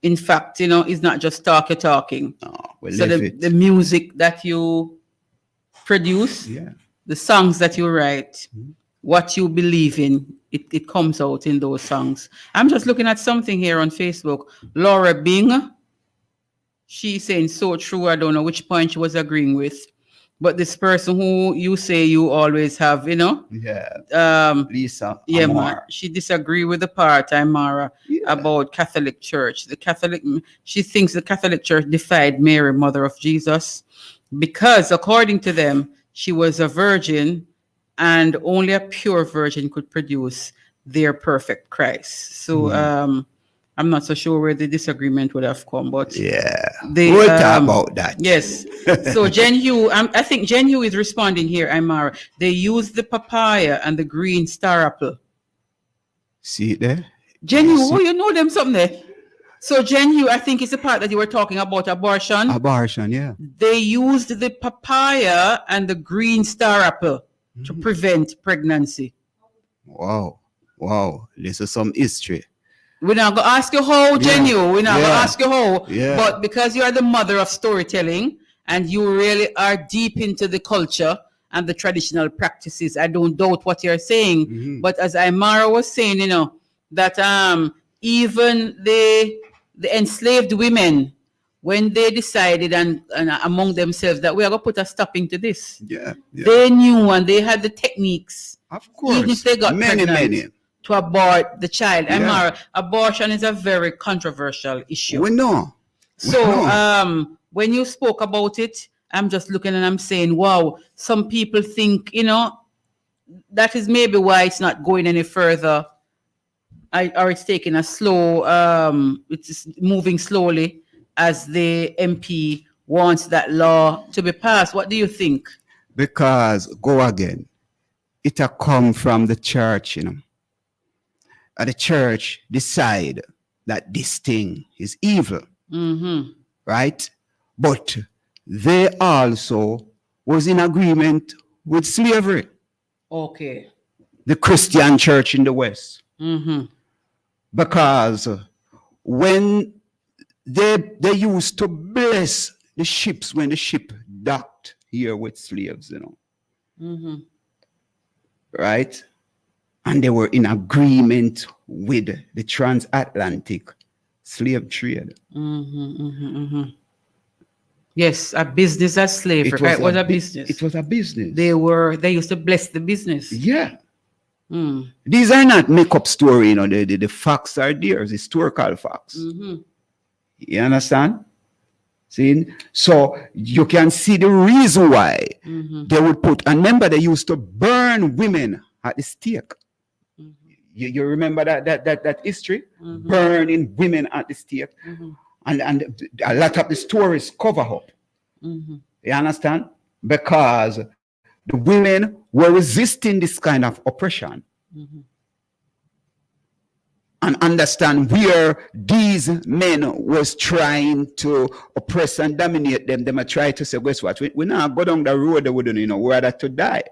In fact, you know, it's not just talking. So the music that you produce, the songs that you write, what you believe in, it comes out in those songs. I'm just looking at something here on Facebook. Laura Bing, she's saying so true. I don't know which point she was agreeing with. But this person who you say you always have, you know? Lisa. Yeah, Mara. She disagree with the part, Mara, about Catholic Church. She thinks the Catholic Church defied Mary, Mother of Jesus, because according to them, she was a virgin and only a pure virgin could produce their perfect Christ. So, I'm not so sure where the disagreement would have come, but we'll talk about that. Yes. So Jen Hugh, I think Jen Hugh is responding here, Amara. They use the papaya and the green star apple. See it there? Jen Hugh, you know them something there? So Jen Hugh, I think it's the part that you were talking about abortion. Abortion, yeah. They used the papaya and the green star apple to prevent pregnancy. Wow. This is some history. We're not going to ask you how, Genu. We're not going to ask you how. Yeah. But because you are the mother of storytelling and you really are deep into the culture and the traditional practices, I don't doubt what you're saying. But as Imara was saying, you know, that even the enslaved women, when they decided and among themselves that we are going to put a stopping to this, they knew and they had the techniques. Of course. Even if they got pregnant. To abort the child. Amara, abortion is a very controversial issue. We know. So when you spoke about it, I'm just looking and I'm saying, wow, some people think, you know, that is maybe why it's not going any further. Or it's taking a slow, it's moving slowly as the MP wants that law to be passed. What do you think? Because, go again, it come from the church, you know. The church decide that this thing is evil, Mm-hmm. right? But they also was in agreement with slavery, Okay. the Christian church in the West, Mm-hmm. because when they used to bless the ships when the ship docked here with slaves, Mm-hmm. right? And they were in agreement with the transatlantic slave trade. Mm-hmm. Mm-hmm. Mm-hmm. Yes, a business as slavery. It was a business. It was a business. They used to bless the business. Yeah. Mm. These are not make-up story, the facts are there, it's historical facts. Mm-hmm. You understand? See? So you can see the reason why they would put, and remember they used to burn women at the stake. You remember that history? Burning women at the stake. And a lot of the stories cover up. You understand? Because the women were resisting this kind of oppression. And understand where these men was trying to oppress and dominate them. They might try to say, guess what? We now go down the road, they wouldn't, we're rather to die.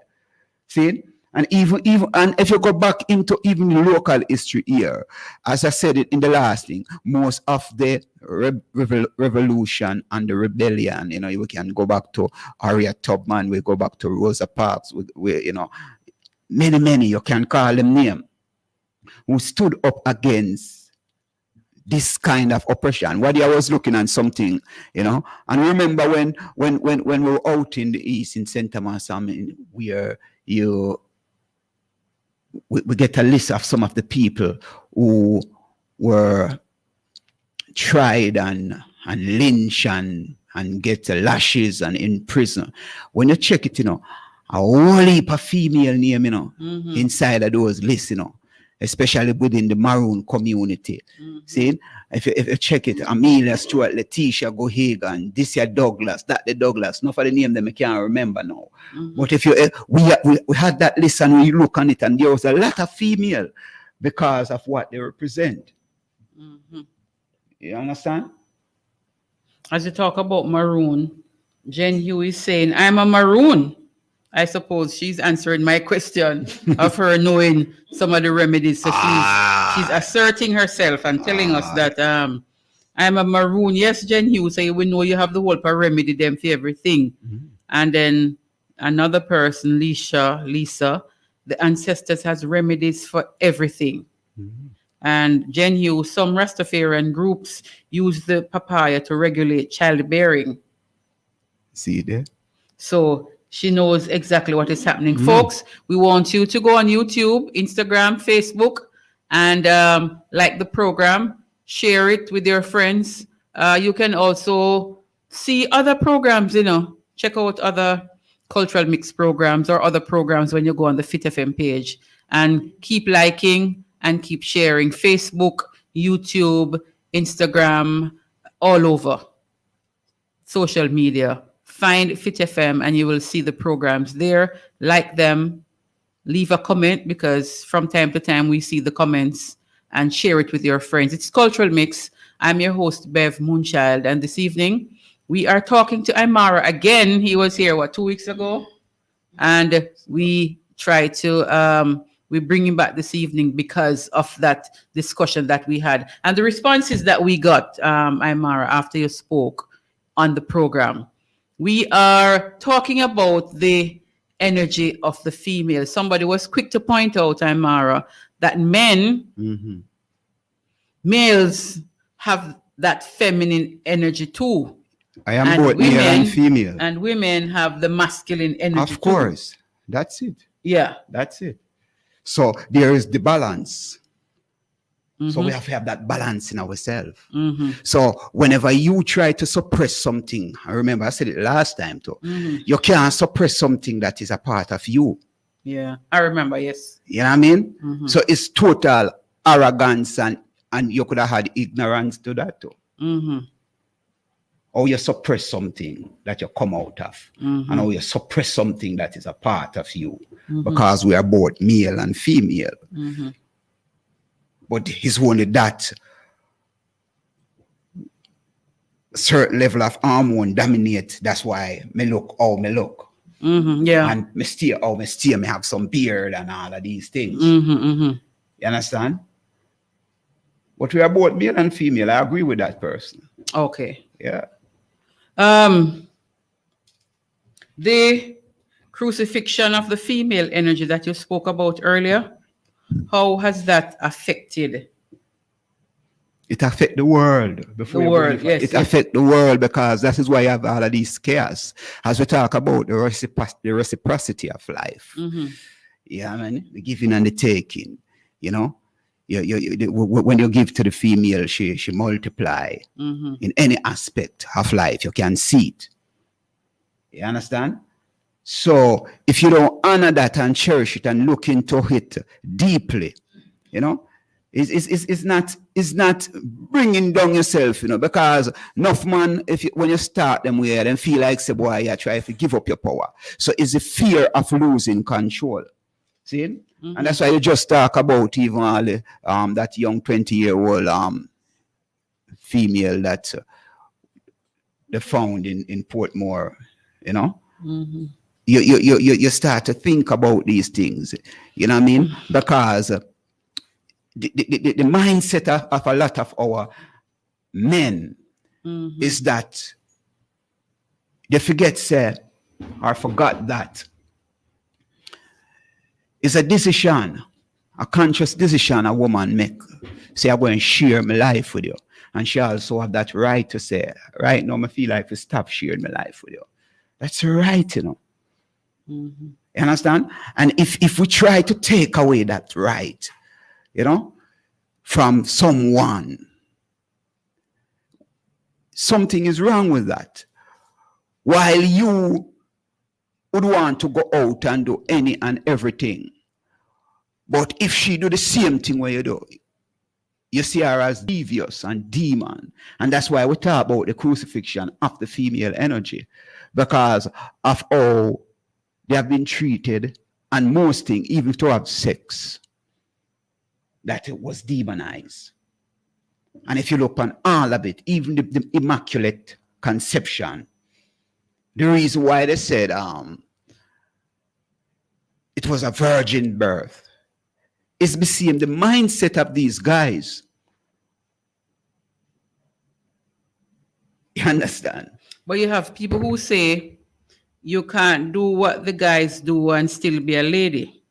See? And even and if you go back into even local history here, as I said it in the last thing, most of the revolution and the rebellion, we can go back to Harriet Tubman, we go back to Rosa Parks, we many, you can call them name, who stood up against this kind of oppression. What I was looking at something, and remember when we were out in the east in St. Thomas, where we get a list of some of the people who were tried and lynched and get lashes and in prison. When you check it, a whole heap of female name, inside of those lists, especially within the Maroon community. See, if you check it, Amelia Stewart, Letitia Gohagan, this year Douglas, that the Douglas, not for the name them I can't remember now. But if you we had that list and we look on it, and there was a lot of female because of what they represent. You understand? As you talk about Maroon, Jen Hugh is saying, I'm a Maroon. I suppose she's answering my question of her knowing some of the remedies. So she's asserting herself and telling us that I'm a Maroon. Yes, Jen Hughes, so we know you have the whole remedy them for everything. And then another person, Lisa, the ancestors has remedies for everything. And Jen Hughes, some Rastafarian groups use the papaya to regulate childbearing. See there? So she knows exactly what is happening. Folks, we want you to go on YouTube, Instagram, Facebook, and like the program, share it with your friends. You can also see other programs, check out other cultural mix programs or other programs when you go on the Fit FM page. And keep liking and keep sharing. Facebook, YouTube, Instagram, all over social media. Find Fit FM and you will see the programs there. Like them, leave a comment, because from time to time we see the comments, and share it with your friends. It's Cultural Mix. I'm your host, Bev Moonchild, and this evening we are talking to Imara again. He was here, 2 weeks ago? And we try to, we bring him back this evening because of that discussion that we had. And the responses that we got, Imara, after you spoke on the program. We are talking about the energy of the female. Somebody was quick to point out, Imara, that males have that feminine energy too. I am both male and female. And women have the masculine energy. Of course. That's it. Yeah. That's it. So there is the balance. So we have to have that balance in ourselves. So whenever you try to suppress something, I remember I said it last time too, you can't suppress something that is a part of you. Yeah, I remember, yes. You know what I mean? So it's total arrogance, and you could have had ignorance to that too. Or you suppress something that you come out of, and or you suppress something that is a part of you, because we are both male and female. But it's only that certain level of hormone dominate. That's why me look how me look. Yeah. And me stay how me stay. Me have some beard and all of these things. You understand? But we are both male and female. I agree with that person. Okay. Yeah. The crucifixion of the female energy that you spoke about earlier, how has that affected? It affects the world. It affects the world because that is why you have all of these chaos. As we talk about the reciprocity of life. Yeah, man, the giving and the taking. You know, when you give to the female, she multiply in any aspect of life. You can see it. You understand? So if you don't honor that and cherish it and look into it deeply, you know, it's not bringing down yourself, you know, because enough man, when you start them way, then feel like say, boy, you try to give up your power. So it's the fear of losing control. See? And that's why you just talk about even all the, that young 20-year-old female that they found in Portmore, you know. You start to think about these things, you know what I mean? Because the mindset of a lot of our men is that they forgot that it's a decision, a conscious decision a woman make. Say, I'm going to share my life with you. And she also have that right to say, right now I feel like to stop sharing my life with you. That's right, you know. You understand? And if we try to take away that right, you know, from someone, something is wrong with that. While you would want to go out and do any and everything, but if she do the same thing where you do, you see her as devious and demon. And that's why we talk about the crucifixion of the female energy, because of how they have been treated, and most things, even to have sex, that it was demonized. And if you look on all of it, even the immaculate conception, the reason why they said it was a virgin birth is the same, the mindset of these guys. You understand? But you have people who say you can't do what the guys do and still be a lady.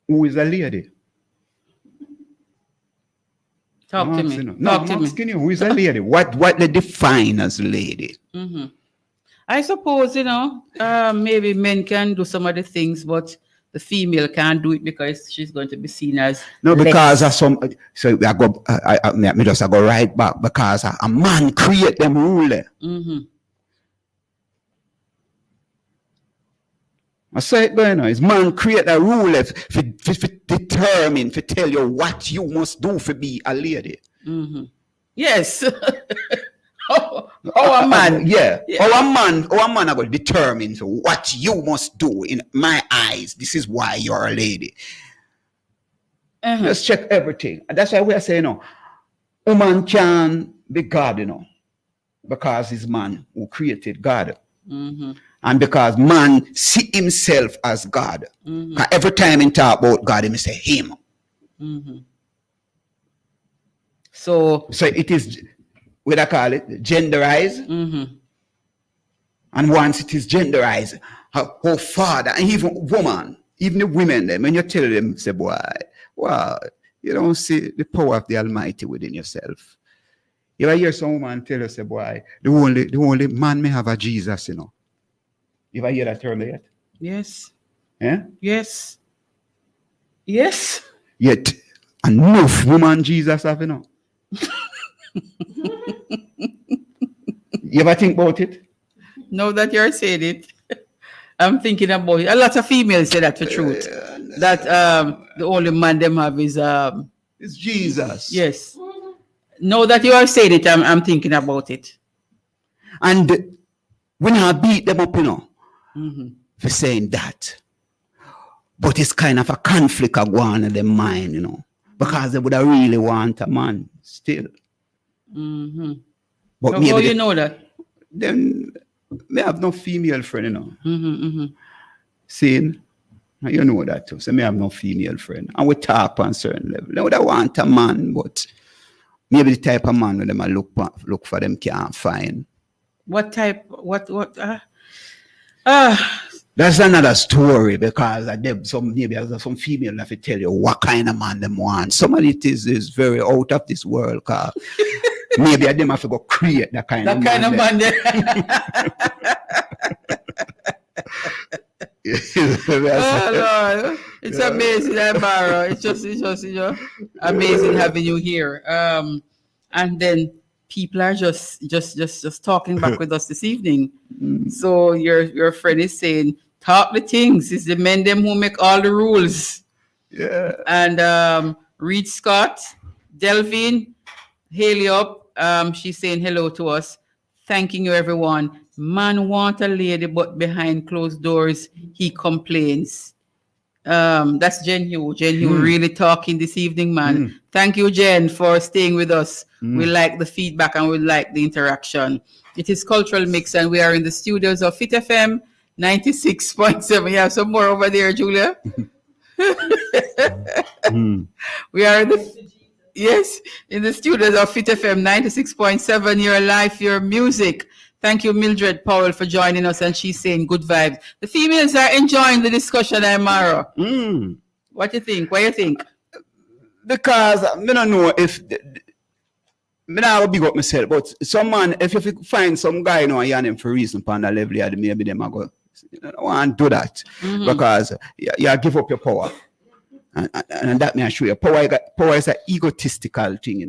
Who is a lady? Talk to me. No, I'm asking you, who is a lady? What they define as a lady? I suppose, you know, maybe men can do some of the things, but the female can't do it because she's going to be seen as because of some. So I go right back because a man create them rule. I say it going on. Is man create a rule for determine, to tell you what you must do for be a lady. Yes. Our man. Our man are going to determine what you must do. In my eyes, this is why you're a lady. Let's check everything. And that's why we are saying, no, woman can be God, you know, because it's man who created God. And because man see himself as God. Every time he talk about God, he say him. So it is, what I call it, genderized. And once it is genderized, her father, and even woman, even the women, them, when you tell them, say, boy, wow, you don't see the power of the Almighty within yourself. If I hear some woman tell us, say, boy, the only man may have a Jesus, you know. If I hear that term yet? Yes. Yeah? Yes. Yes. Yet, enough woman Jesus have, you know. You ever think about it? Now that you're saying it, I'm thinking about it. A lot of females say that for truth. That the only man them have is it's Jesus. Yes. Now that you are saying it, I'm thinking about it. And when I beat them up, you know, for saying that. But it's kind of a conflict going on in their mind, you know, because they would really want a man still. But How maybe you know that? Then me have no female friend, you know. Mm-hmm. Seeing, you know that too. So me have no female friend. And we talk on certain level. They would want a man, but maybe the type of man when them a look for them can't find. What type? That's another story because maybe there's some female that will tell you what kind of man them want. Some of it is very out of this world. Cause maybe them have to go create that kind of man. That kind of man there. Oh Lord, it's amazing, Barrow. It's just amazing having you here. And then people are just talking back with us this evening. So your friend is saying, talk the things. It's the men them who make all the rules. Yeah. And Reed Scott, Delphine, Haley up. She's saying hello to us. Thanking you, everyone. Man want a lady, but behind closed doors, he complains. That's Jen Hugh. Jen Hugh really talking this evening, man. Thank you, Jen, for staying with us. We like the feedback and we like the interaction. It is Cultural Mix, and we are in the studios of Fit FM 96.7. You have some more over there, Julia? We are in the studios of Fit FM 96.7. Your life, your music. Thank you, Mildred Powell, for joining us, and she's saying good vibes. The females are enjoying the discussion, Amara. What do you think? What do you think? Because I don't know if I don't big up myself, but some man, if you find some guy, and him for reason upon that level, maybe them are go. I don't want to do that because you give up your power. And that may show you power is an egotistical thing,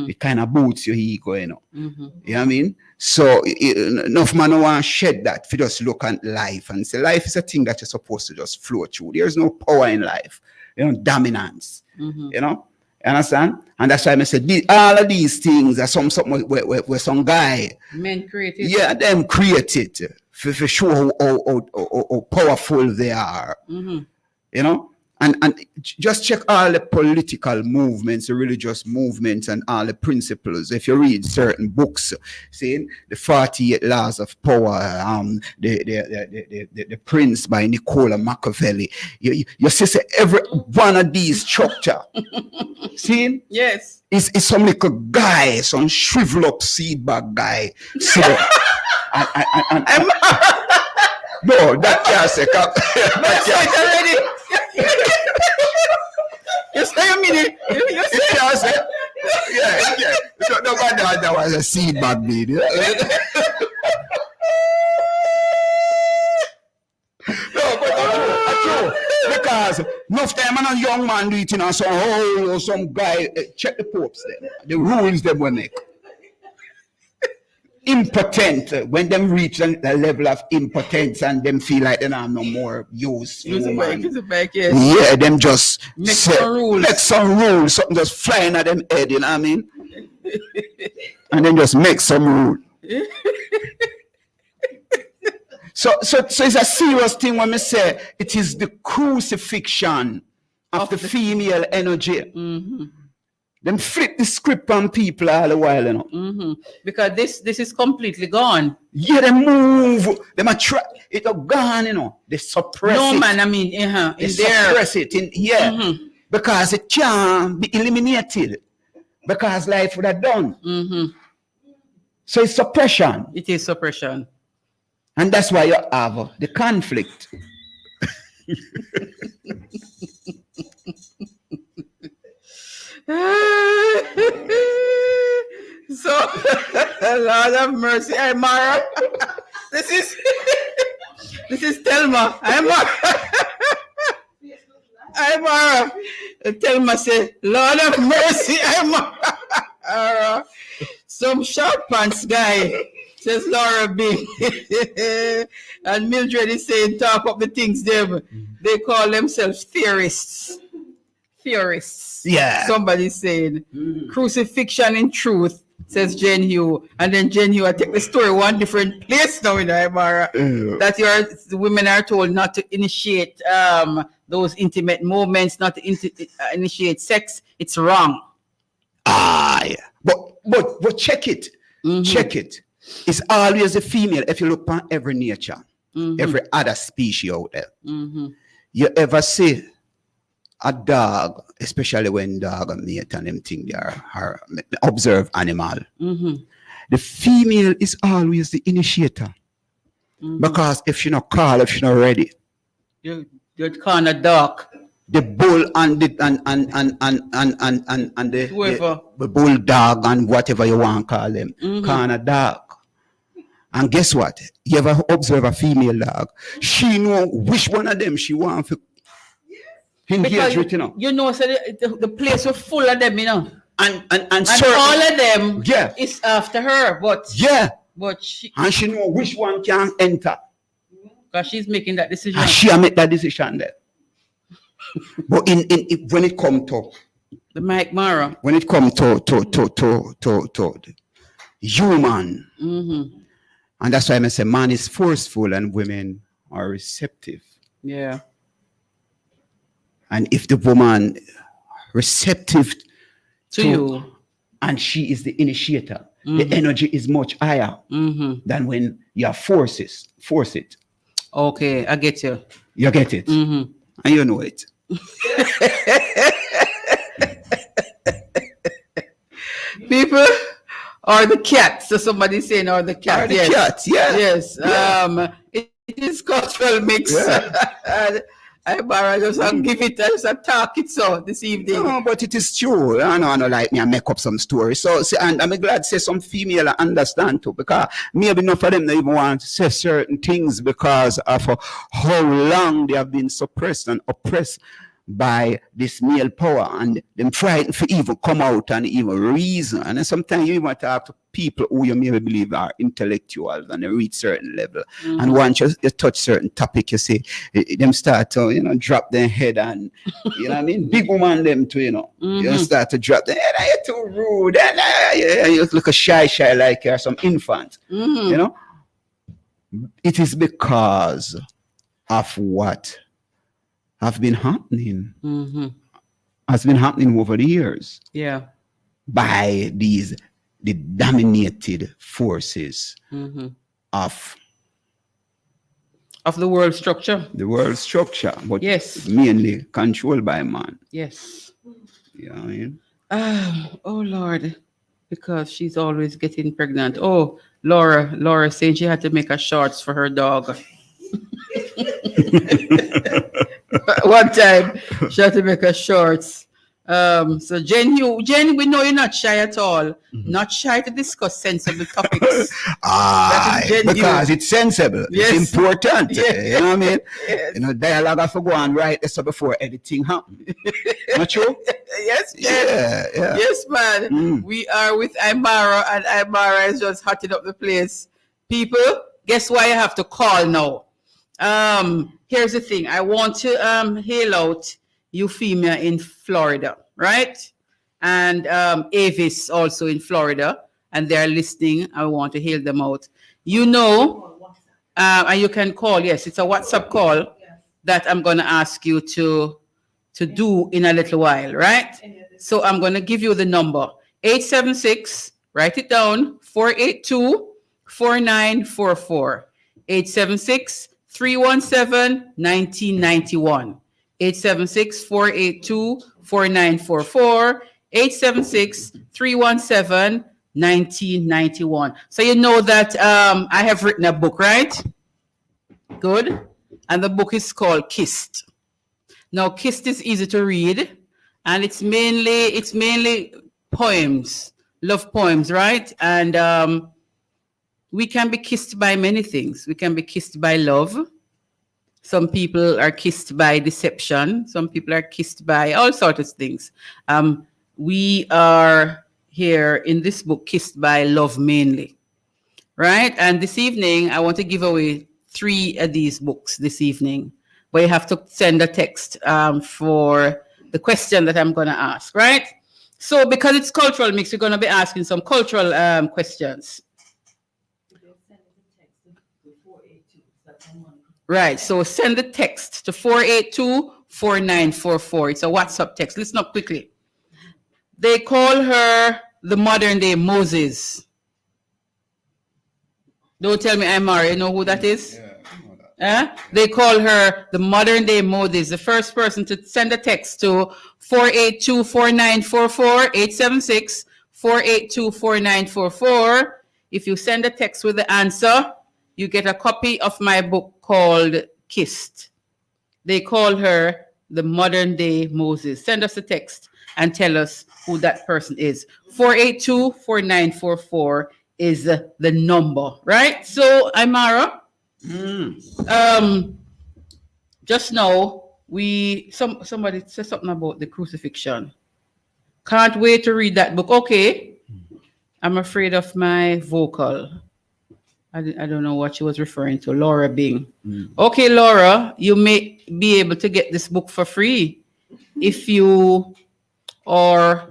It kind of boosts your ego, You know what I mean? So enough man don't want to shed that if you just look at life and say life is a thing that you're supposed to just flow through. There's no power in life, dominance, You understand? And that's why I said all of these things are something where some guy men created. Yeah, them created for show how powerful they are. And just check all the political movements, the religious movements, and all the principles. If you read certain books, saying the 48 Laws of Power, the Prince by Nicola Machiavelli, you see every one of these structure. See? Yes. It's some little guy, some shrivel up seed bag guy. So, no, that can't say. Already. You say a minute. You say yeah. Nobody that was a seed bag baby. No, but true. Because enough time a young man do it, some guy check the popes them. The rules them will make. Impotent when them reach the level of impotence and them feel like they don't have no more use. Use it back, yes. Yeah, them just make some rules, something just flying at them head, you know what I mean? And then just make some rule. So it's a serious thing when we say it is the crucifixion of the female energy. Them flip the script on people all the while, Because this is completely gone. Yeah, they move. They might try. It's gone, They suppress it. No, man, I mean, they suppress it. Because it can't be eliminated. Because life would have done. So it's suppression. It is suppression. And that's why you have the conflict. So, Lord have mercy. Hey, Mara. This is Thelma. Hey, Mara. Thelma said, Lord have mercy. Hey, Mara. Some short pants guy, says Laura B. And Mildred is saying, talk up the things them. They call themselves theorists. Yeah. Somebody saying crucifixion in truth, says Jen Hugh. And then Jen Hugh, I take the story one different place now in Amara. That the women are told not to initiate those intimate moments, not to initiate sex. It's wrong. Yeah. But check it. Check it. It's always the female. If you look on every nature, every other species out there, you ever see a dog, especially when dog and mate and them thing they are observe animal. The female is always the initiator. Because if she not call, if she not ready, you're kind of dark. The bull and the bulldog and whatever you want to call them, kind of dog. And guess what? You ever observe a female dog? She know which one of them she want to engage with, you know. You know, so the place was full of them, you know. And all of them is after her, but she know which one can enter. Because she's making that decision. And she make that decision there. But when it come to the Mike Mara, when it come to human, and that's why I say man is forceful and women are receptive. Yeah. And if the woman receptive to you, and she is the initiator, the energy is much higher than when you force it. Okay, I get you. You get it, and you know it. People or the cats. So somebody saying or the cat. Or the cats, yeah. Yes. It is cultural mix. Yeah. I just give it a talk it so this evening. No, but it is true. I know like me, I make up some stories. So and I'm glad to say some female understand too, because maybe enough of them don't even want to say certain things because of how long they have been suppressed and oppressed by this male power, and them frightened for even come out and even reason. And sometimes you even talk to people who you maybe believe are intellectuals and they reach certain level. And once you touch certain topic, you see them start to drop their head, and you know what I mean, big woman them too, you start to drop their head. You're too rude, and you look a shy like you're some infant. It is because of what have been happening, has been happening over the years. Yeah. By the dominated forces of the world structure. The world structure, but yes, mainly controlled by man. Yes. You know what I mean? Oh Lord, because she's always getting pregnant. Oh, Laura saying she had to make a shorts for her dog. One time she had to make a shorts. So Jen, we know you're not shy at all. Not shy to discuss sensible topics. Because it's sensible. Yes. It's important. Yes. You know what I mean? Yes. Dialogue have to go on right so before anything happens. Not true? Yes, yeah. Yes, man. We are with Imara, and Imara is just hotting up the place. People, guess why you have to call now? Here's the thing. I want to hail out Euphemia in Florida, right? And Avis also in Florida, and they're listening. I want to hail them out. And you can call. Yes, it's a WhatsApp call that I'm going to ask you to do in a little while, right? So I'm going to give you the number. 876, write it down, 482-4944. 876-317-1991. 876-482-4944. 876-317-1991. So you know that I have written a book, right? Good. And the book is called Kissed. Now, Kissed is easy to read, and it's mainly poems, love poems, right? And we can be kissed by many things. We can be kissed by love. Some people are kissed by deception. Some people are kissed by all sorts of things. We are here in this book kissed by love mainly, right? And this evening, I want to give away 3 of these books this evening, but you have to send a text for the question that I'm going to ask, right? So because it's cultural mix, we're going to be asking some cultural questions. Right, so send the text to 482-4944. It's a WhatsApp text. Listen up quickly. They call her the modern day Moses. Don't tell me Imara. You know who that is? They call her the modern day Moses. The first person to send a text to 482-4944, 876-482-4944. If you send a text with the answer, you get a copy of my book called Kissed. They call her the modern day Moses. Send us a text and tell us who that person is. 482-4944 is the number, right? So, Imara, just now somebody said something about the crucifixion. Can't wait to read that book. Okay, I'm afraid of my vocal. I don't know what she was referring to. Laura Bing. Okay, Laura, you may be able to get this book for free. If you are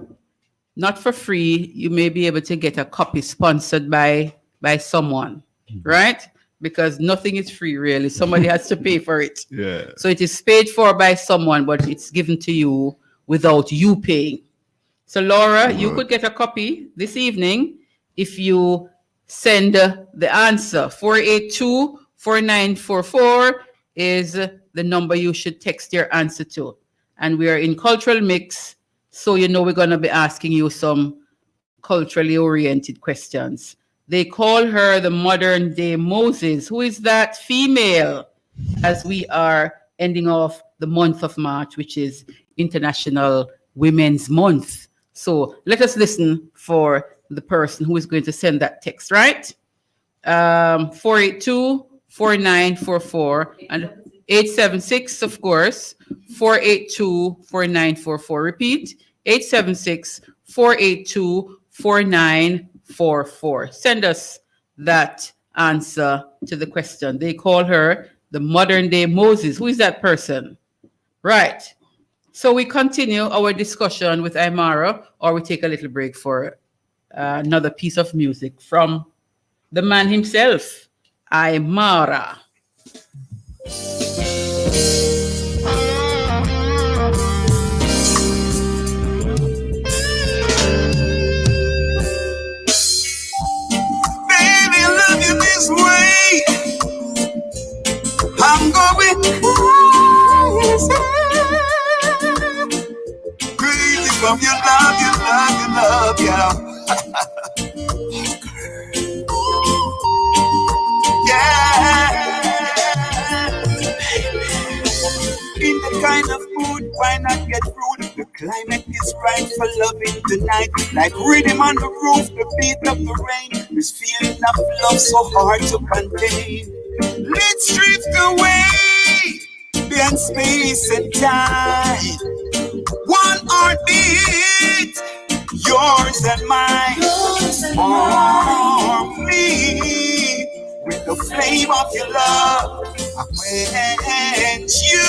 not for free, you may be able to get a copy sponsored by someone, right? Because nothing is free, really. Somebody has to pay for it. Yeah. So it is paid for by someone, but it's given to you without you paying. So, Laura, you could get a copy this evening if you send the answer. 482-4944 is the number you should text your answer to. And we are in Cultural Mix, so you know we're going to be asking you some culturally oriented questions. They call her the modern day Moses. Who is that female? As we are ending off the month of March, which is International Women's Month. So let us listen for the person who is going to send that text, right? 482-4944 and 876, of course, 482-4944. Repeat, 876-482-4944. Send us that answer to the question. They call her the modern day Moses. Who is that person? Right. So we continue our discussion with Imara, or we take a little break for another piece of music from the man himself, Imara. Baby, I love you this way. I'm going crazy from your love, yeah. In the kind of mood, why not get rude? The climate is right for loving tonight. Like rhythm on the roof, the beat of the rain. This feeling of love so hard to contain. Let's drift away beyond space and time. One heartbeat, yours and mine. Warm me with the flame of your love. I quench you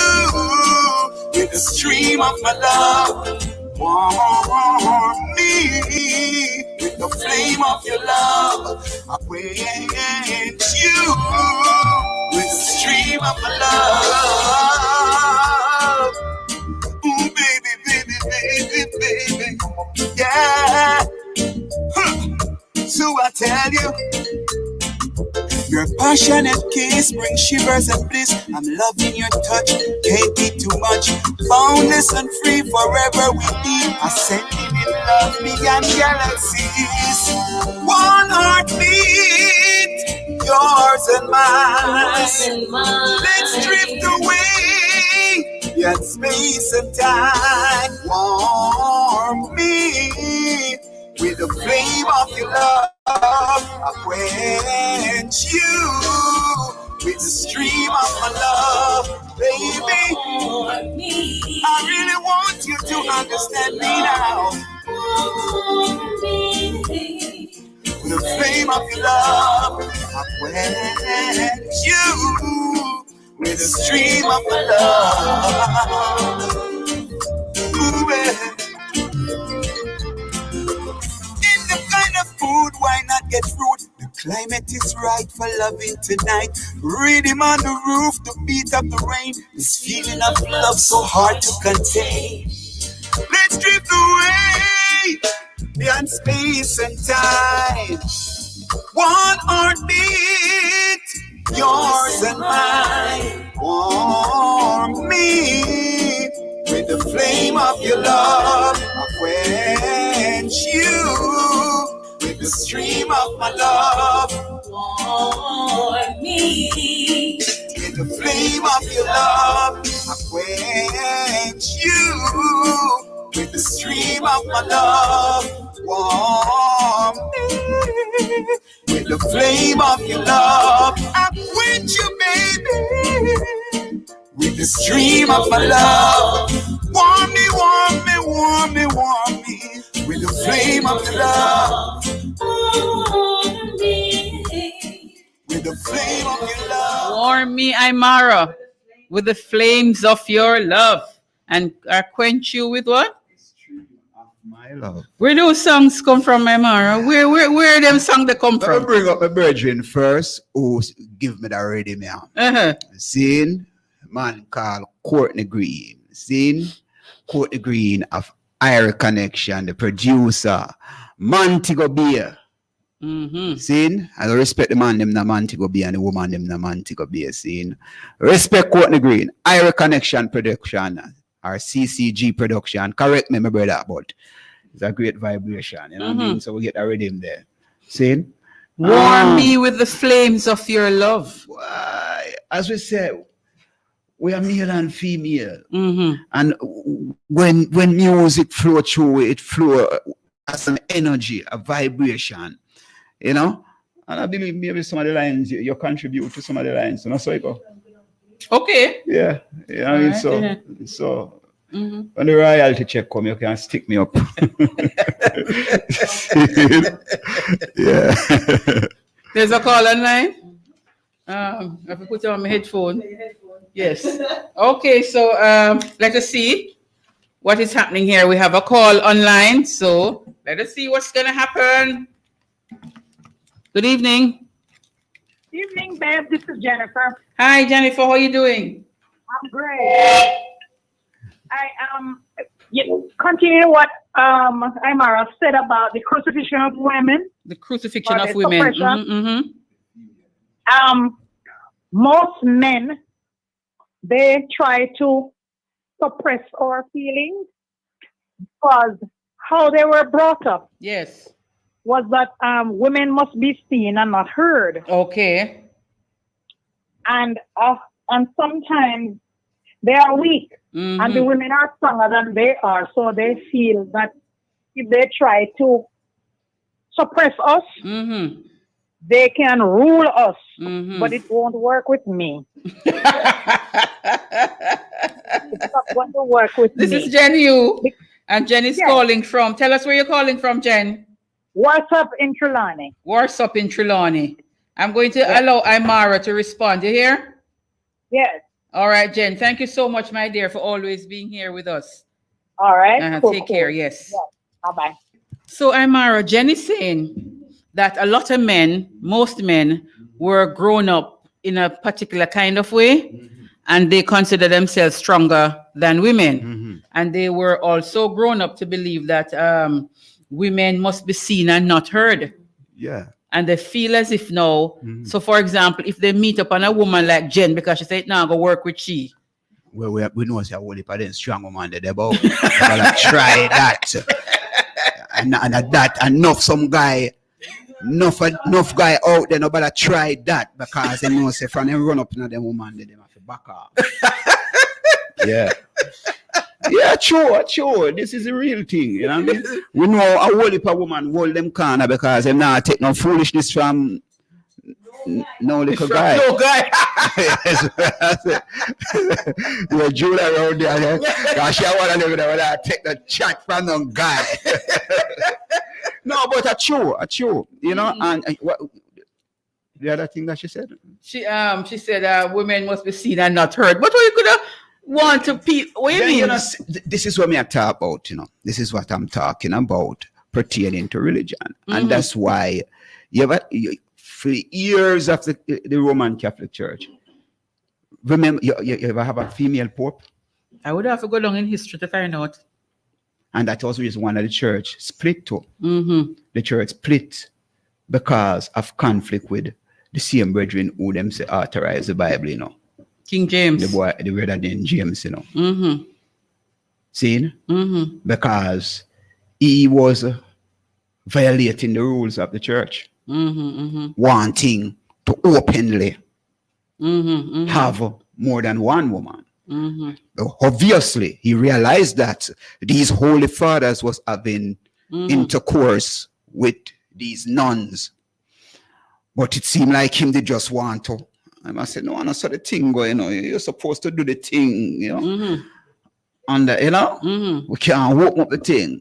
with the stream of my love. Warm me with the flame of your love. I quench you with the stream of my love. Ooh, baby, baby, baby, baby, yeah. So I tell you, your passionate kiss brings shivers and bliss. I'm loving your touch, can't be too much. Boundless and free, forever we be. Ascending in love beyond galaxies. One heartbeat, yours and mine. Let's drift away, yet space and time. Warm me with the flame of your love. I quench you with the stream of my love, baby. I really want you to understand me now. With the flame of your love, I quench you with the stream of my love. Ooh, yeah. Food, why not get fruit? The climate is right for loving tonight. Rhythm on the roof, the beat of the rain. This feeling of love so hard to contain. Let's drift away beyond space and time. One heartbeat, yours and mine. Warm me with the flame of your love. I quench you with the stream of my love. Warm me with the flame of your love. I quench you with the stream of my love. Warm me with the flame of your love. I quench you, baby, with the stream of my love. Warm me, warm me, warm me, warm me with the flame of your love. Warm me with the flame of your love. Warm me, Imara, with the flames of your love. And I quench you with what? My love. Where those songs come from, Imara? Where them songs they come Let me from? bring up my brethren first, who give me the rhythm now. Seen man called Courtney Green. Seen Courtney Green of Ira Connection, the producer, Montego Bay. Seen? I respect the man them na Montego Bay and the woman them na Montego Bay. Seen? Respect Courtney Green, Ira Connection production, or CCG production. Correct me, my brother, but it's a great vibration. You know what I mean? So we get the rhythm there. Seen? Warm me with the flames of your love. Why? As we said, we are male and female. And when music flow through, it flow as an energy, a vibration, you know? And I believe maybe some of the lines, you contribute to some of the lines. So that's how it go. Okay. Yeah. You know what I mean? Right, So when the royalty check come, you can stick me up. Yeah. There's a call online. I have to put on my headphone. Yes. Okay, so let us see what is happening here. We have a call online, so let us see what's going to happen. Good evening. Evening, babe. This is Jennifer. Hi, Jennifer. How are you doing? I'm great. I continue what Imara said about the crucifixion of women. The crucifixion of women. Most men, they try to suppress our feelings because how they were brought up. Yes. Was that women must be seen and not heard. Okay. And sometimes they are weak, and the women are stronger than they are, so they feel that if they try to suppress us, they can rule us, but it won't work with me. It's not going to work with me. This is Jen Yu, and Jen is calling from. Tell us where you're calling from, Jen. Warsop in Trelawney. Warsop in Trelawney. I'm going to allow Imara to respond. You hear? Yes. All right, Jen. Thank you so much, my dear, for always being here with us. All right. Take care. Yes. Bye-bye. So, Imara, Jen is saying that a lot of men, most men, were grown up in a particular kind of way, and they consider themselves stronger than women. And they were also grown up to believe that women must be seen and not heard. Yeah. And they feel as if now, so for example, if they meet up on a woman like Jen, because she said, "Now go work with she." Well, we know it's a whole heap of them strong woman that they both try that. And that enough some guy, enough guy out there, nobody try that because they know say from them run up in them woman, they have to back off. Yeah. Yeah, sure. This is a real thing. You know what I mean? We know a whole heap of woman hold them corner because them not take no foolishness from no little guy. No guy. You're Julia around there. Because she want to live there take the chat from no guy. No, but a true. You know, and what the other thing that she said? She said women must be seen and not heard. But what you could have want to what do you mean? You know, this is what me I talk about, you know. This is what I'm talking about pertaining to religion. And that's why for years after the Roman Catholic Church, remember you ever have a female pope? I would have to go down in history to find out. And that was the reason why the church split too. The church split because of conflict with the same brethren who them say authorize the Bible, you know. King James. The brother named James, you know. Mm-hmm. See? Mm-hmm. Because he was violating the rules of the church, wanting to openly have more than one woman. Obviously, he realized that these holy fathers was having intercourse with these nuns, but it seemed like him they just want to. I must say, no, I saw the thing going on. You're supposed to do the thing, you know. And we can't open up the thing.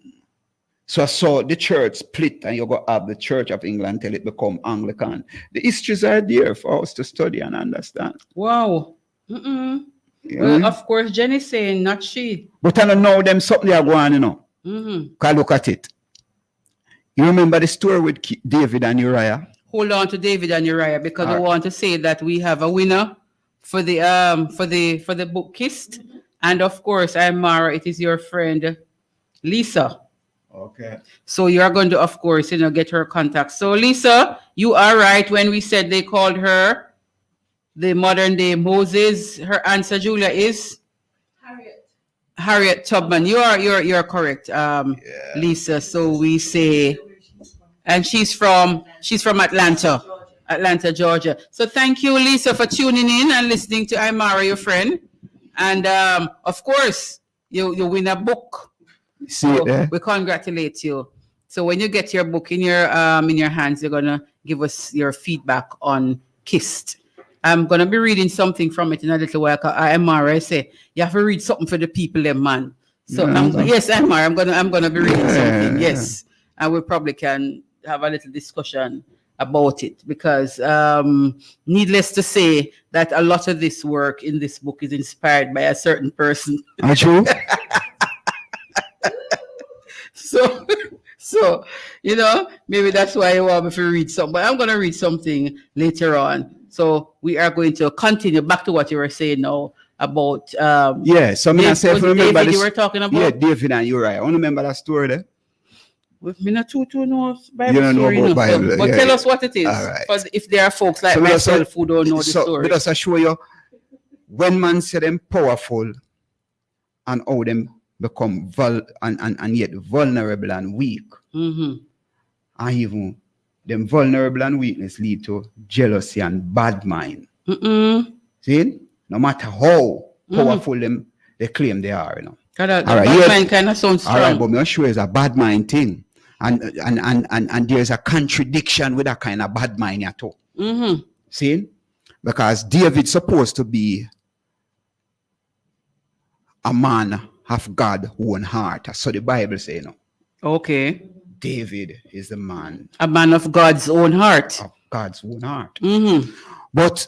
So I saw the church split, and you got to have the Church of England till it become Anglican. The histories are there for us to study and understand. Wow. Well, of course, Jenny's saying, not she. But I don't know them something they are going, you know. Can look at it. You remember the story with David and Uriah? Hold on to David and Uriah, because I want to say that we have a winner for the book Kissed. And of course, Mara, it is your friend Lisa. Okay. So you are going to, of course, get her contact. So Lisa, you are right when we said they called her the modern day Moses. Her answer, Julia, is Harriet Tubman. You're correct, Lisa. So we say, and she's from Atlanta, Georgia. So thank you, Lisa, for tuning in and listening to Imara, your friend. And of course, you win a book. So we congratulate you. So when you get your book in your hands, you're gonna give us your feedback on Kissed. I'm gonna be reading something from it in a little while. I say you have to read something for the people, them man. So yes, I'm gonna be reading something. Yes, and we probably can have a little discussion about it, because needless to say that a lot of this work in this book is inspired by a certain person. Are you? So maybe that's why you want me to read something. But I'm going to read something later on. So we are going to continue back to what you were saying now about so I say, David you were talking about. Yeah, David and Uriah. I want to remember that story there. Me not too know Bible you don't story, know about Bible, but tell us what it is. All right. If there are folks like myself who don't know the story. Let us show you when man say them powerful and how them become and yet vulnerable and weak. And even them vulnerable and weakness lead to jealousy and bad mind. See? No matter how powerful they claim they are, Bad mind kind of sounds strong. All right, but I'm sure it's a bad mind thing. And there's a contradiction with that kind of bad mind at all. See? Because David's supposed to be a man of God's own heart. So the Bible says, Okay. David is the man. A man of God's own heart. Of God's own heart. But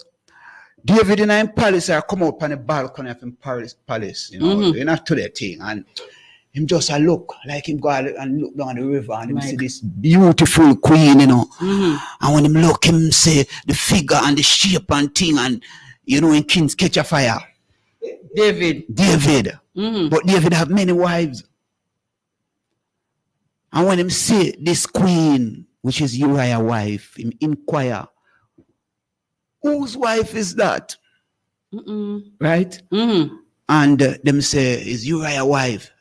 David in a palace, I come up on the balcony of him palace, not to that thing. And him just look, like him go and look down the river and him see this beautiful queen, And when him look, him say the figure and the shape and thing, and in King's Catch a Fire. David. But David have many wives. And when him see this queen, which is Uriah's wife, him inquire, whose wife is that? Right? And them say, is Uriah's wife.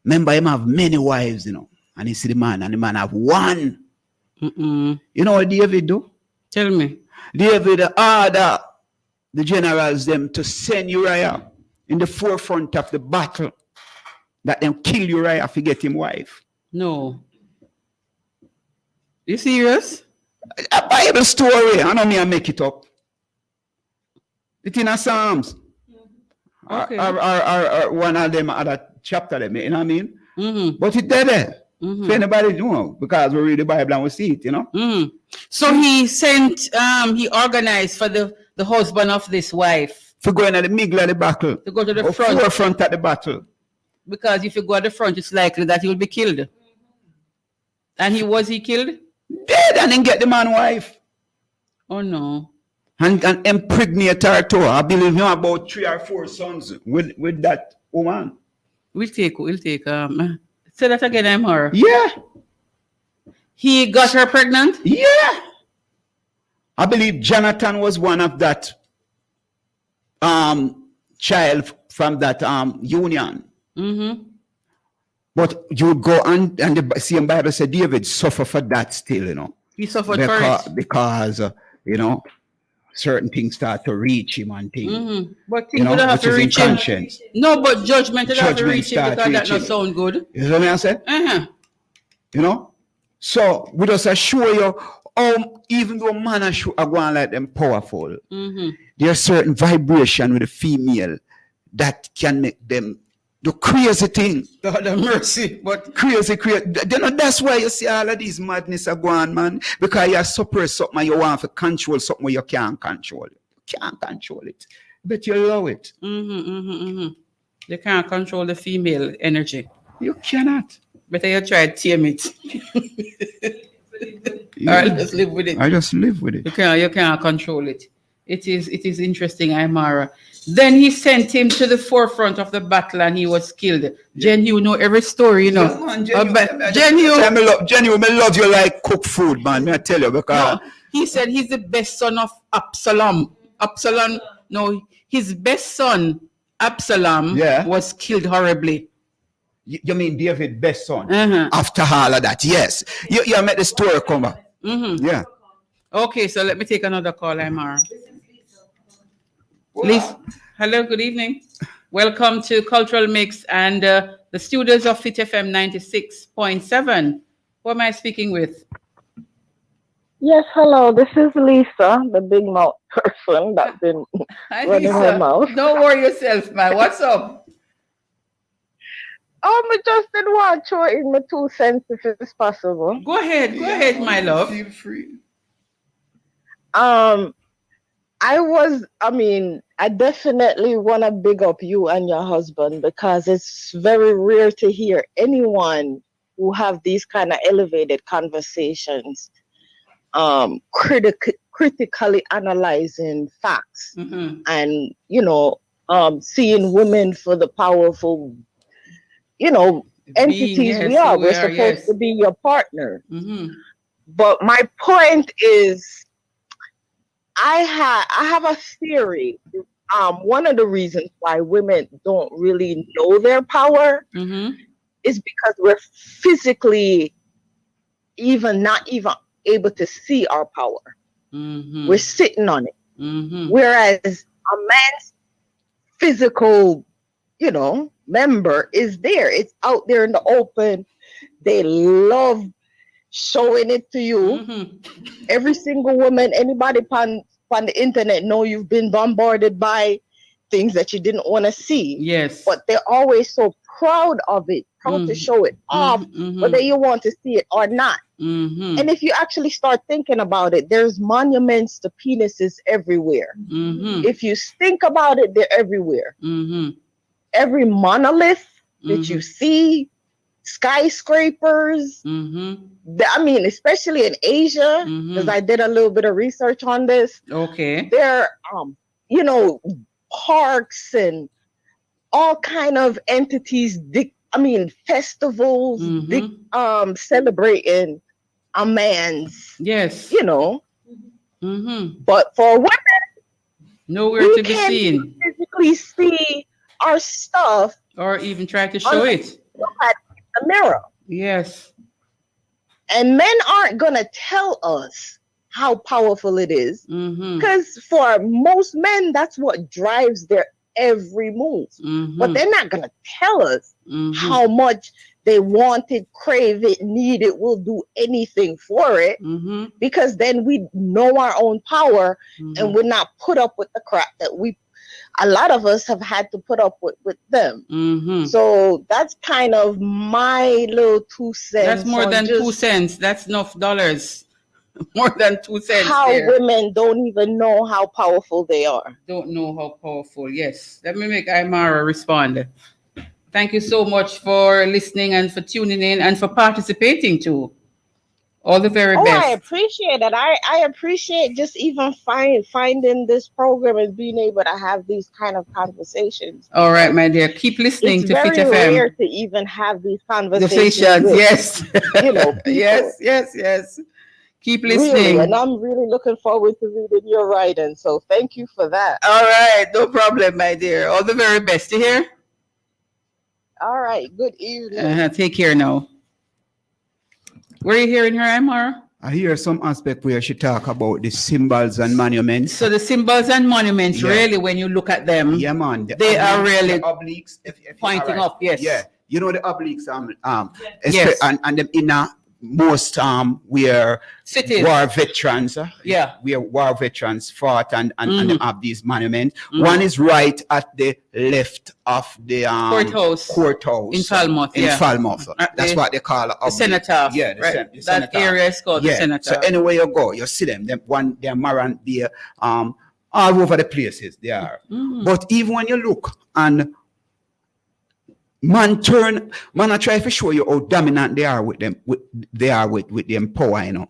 Remember, him have many wives, And he see the man, and the man have one. You know what David do? Tell me. David order the generals them to send Uriah in the forefront of the battle, that them kill Uriah to get him wife. No. You serious? A Bible story. I don't mean I make it up. It's in a Psalms. Okay. Or one of them other chapter them, you know what I mean? But it's there. If anybody know, because we read the Bible and we see it, So he sent, he organized for the husband of this wife to go in at the middle of the battle. To go to the front. Forefront of the battle. Because if you go at the front, it's likely that he will be killed. And was he killed? Dead, and then get the man wife. Oh no. And impregnate her too. I believe him about 3 or 4 sons with that woman. We'll take say that again, I'm her. Yeah. He got her pregnant? Yeah. I believe Jonathan was one of that child from that union. Mm-hmm. But you would go and the same Bible said David suffer for that still, you know. He suffered for it. Because you know, certain things start to reach him and things. Mm-hmm. But You things know, would have which to is in reach him. conscience. No, but judgment would have to Judgment reach him start because that reaching. not sound good. You know what I said? Uh-huh. You know? So we just assure you, even though man are going like them powerful, Mm-hmm. there's certain vibration with the female that can make them do crazy thing. God have mercy. But Crazy. You know, that's why you see all of these madness are going, man. Because you suppress something and you want to control something where you can't control it. You can't control it. But you allow it. You can't control the female energy. You cannot. Better you try to tame it. All right, let's live with it. I just live with it. You can't control it. It is interesting, Imara. Then he sent him to the forefront of the battle and he was killed. Jen, you know every story, you know. Jen, you love you like cook food, man. I tell you, because he said he's the best son of Absalom. His best son, Absalom, was killed horribly. You mean David's best son? Uh-huh. After all of that, yes. You met the story come back. Mm-hmm. Yeah. Okay, so let me take another call, Imara. Lisa, hello, good evening. Welcome to Cultural Mix and the studios of Fit FM 96.7. Who am I speaking with? Yes, hello. This is Lisa, the big mouth person that's been Hi, running her Lisa. mouth. Don't worry yourself, man. What's up? I just didn't want to throw in my 2 cents if it's possible. Go ahead, my love. Feel free. I definitely want to big up you and your husband because it's very rare to hear anyone who have these kind of elevated conversations, critically analyzing facts and, seeing women for the powerful, entities we are. We're supposed to be your partner. Mm-hmm. But my point is, I have a theory. One of the reasons why women don't really know their power is because we're physically not even able to see our power. Mm-hmm. We're sitting on it. Mm-hmm. Whereas a man's physical, member is there. It's out there in the open. They love showing it to you. Mm-hmm. Every single woman, anybody on the internet know you've been bombarded by things that you didn't want to see. Yes. But they're always so proud of it, proud to show it off, whether you want to see it or not. Mm-hmm. And if you actually start thinking about it, there's monuments to penises everywhere. Mm-hmm. If you think about it, they're everywhere. Mm-hmm. Every monolith that you see, skyscrapers, especially in Asia, because I did a little bit of research on this. Okay. There parks and all kind of entities, festivals, celebrating a man's, yes, but for women, nowhere to be seen. Physically see our stuff, or even try to show it. Look at the mirror. Yes. And men aren't gonna tell us how powerful it is, because for most men, that's what drives their every move. But they're not gonna tell us how much they want it, crave it, need it, will do anything for it, because then we know our own power and we're not put up with the crap that a lot of us have had to put up with them. So that's kind of my little 2 cents. That's more than 2 cents. That's enough dollars. More than 2 cents. How women don't even know how powerful they are. Don't know how powerful. Yes. Let me make Imara respond. Thank you so much for listening and for tuning in and for participating too. All the very best. I appreciate it. I appreciate just even finding this program and being able to have these kind of conversations. All right, my dear. Keep listening to Fit FM. It's very rare to even have these conversations. Yes. People. Yes. Keep listening. Really, and I'm really looking forward to reading your writing. So thank you for that. All right, no problem, my dear. All the very best. You hear? All right. Good evening. Take care now. Where are you hearing her, Amara? I hear some aspect where she talk about the symbols and monuments. So the symbols and monuments, really, when you look at them, yeah, man, they are really obliques. If pointing up. Yes. Yeah. You know the obliques. Yes. And the inner most where cities, war veterans, where war veterans fought and they have these monuments. One is right at the left of the courthouse in Falmouth. Falmouth. That's what they call it. The cenotaph. Yeah, the that area is called the cenotaph. So anywhere you go, you see them. They're marron there, all over the places they are. But even when you look and man I try to show you how dominant they are with them, with them power, you know.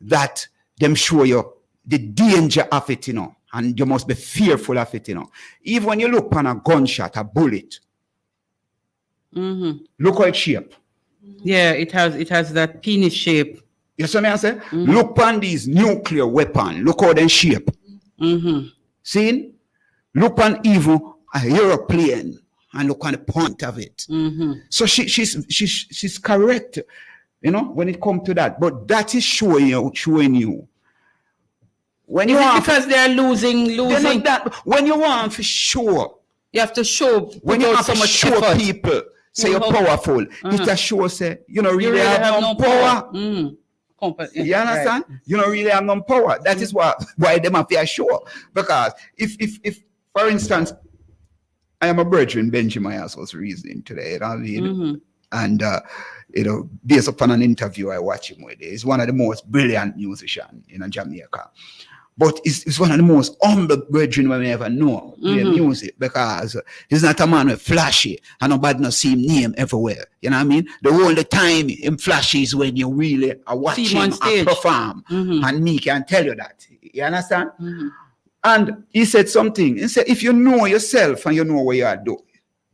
That them show you the danger of it, you know, and you must be fearful of it, you know. Even when you look on a gunshot, a bullet, look how it's shaped. Yeah, it has that penis shape. You see what I say? Look on these nuclear weapon. Look how they shape. See? Look on even a aeroplane. And look on the point of it. So she's correct, you know, when it comes to that. But that is showing you. When you want, because they're losing. When you want for sure, you have to show. When you have so much show effort. People say you're powerful, it a show say you know really have no power. You understand? Right. You don't really have no power. That is why them have to show. Because if for instance, I am a brethren, Benjamin Myers was reasoning today, you know what I mean? And, you know, based upon an interview I watch him with, he's one of the most brilliant musicians in Jamaica. But it's one of the most humble brethren we ever know play music, because he's not a man with flashy and nobody not see him name everywhere. You know what I mean? The whole time him flashy is when you really are watching him and perform. And me can tell you that. You understand? And he said something. He said, if you know yourself and you know what you are doing,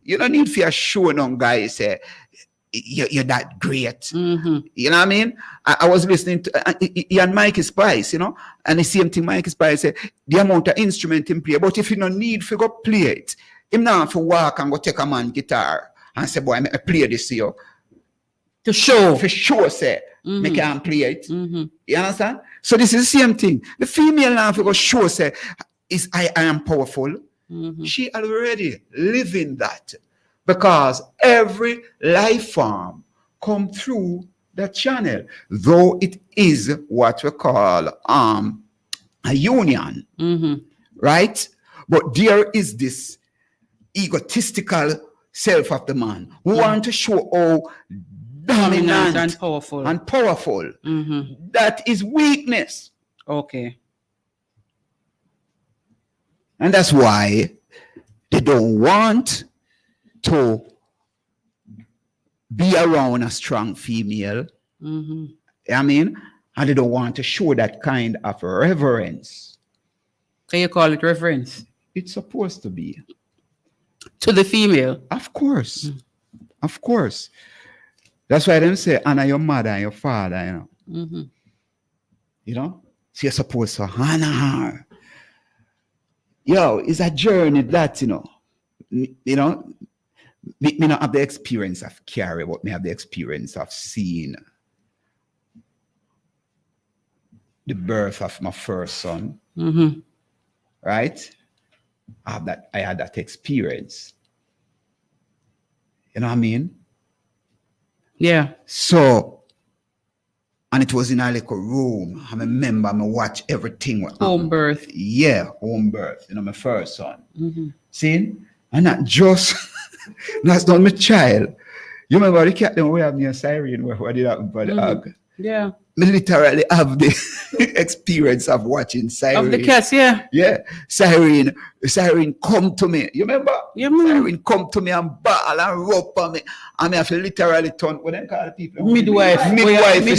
you don't need to show no guy say you're that great. You know what I mean? I was listening to he and Mikey Spice, you know, and the same thing Mikey Spice said, the amount of instrument in play, but if you don't need to go play it, him now have to walk and go take a man guitar and say, boy, I play this here. To show. For sure, say, me can't play it. You understand? So this is the same thing. The female now for show say, I am powerful. She already living that, because every life form come through that channel, though it is what we call a union, right? But there is this egotistical self of the man who want to show how dominant and powerful. That is weakness. Okay. And that's why they don't want to be around a strong female. I mean, and they don't want to show that kind of reverence. Can you call it reverence? It's supposed to be. To the female? Of course. Of course. That's why they say, honor your mother and your father, you know. You know? So you're supposed to honor her. Yo, it's a journey that, you know. You know, me not have the experience of Carrie, but me have the experience of seeing the birth of my first son. Right? I had that experience. You know what I mean? Yeah. So, and it was in a little room. I remember I watch everything. Home birth. Yeah, home birth. You know, my first son. See? And not just, that's not my child. You remember the cat them we have near Siren where did that for the hug? Yeah. I literally have the experience of watching Siren. Of the cats, yeah. Yeah. Siren come to me. You remember? Yeah, man. Siren come to me and bawl and rope on me. And I have to literally turn, what they call people? Midwife.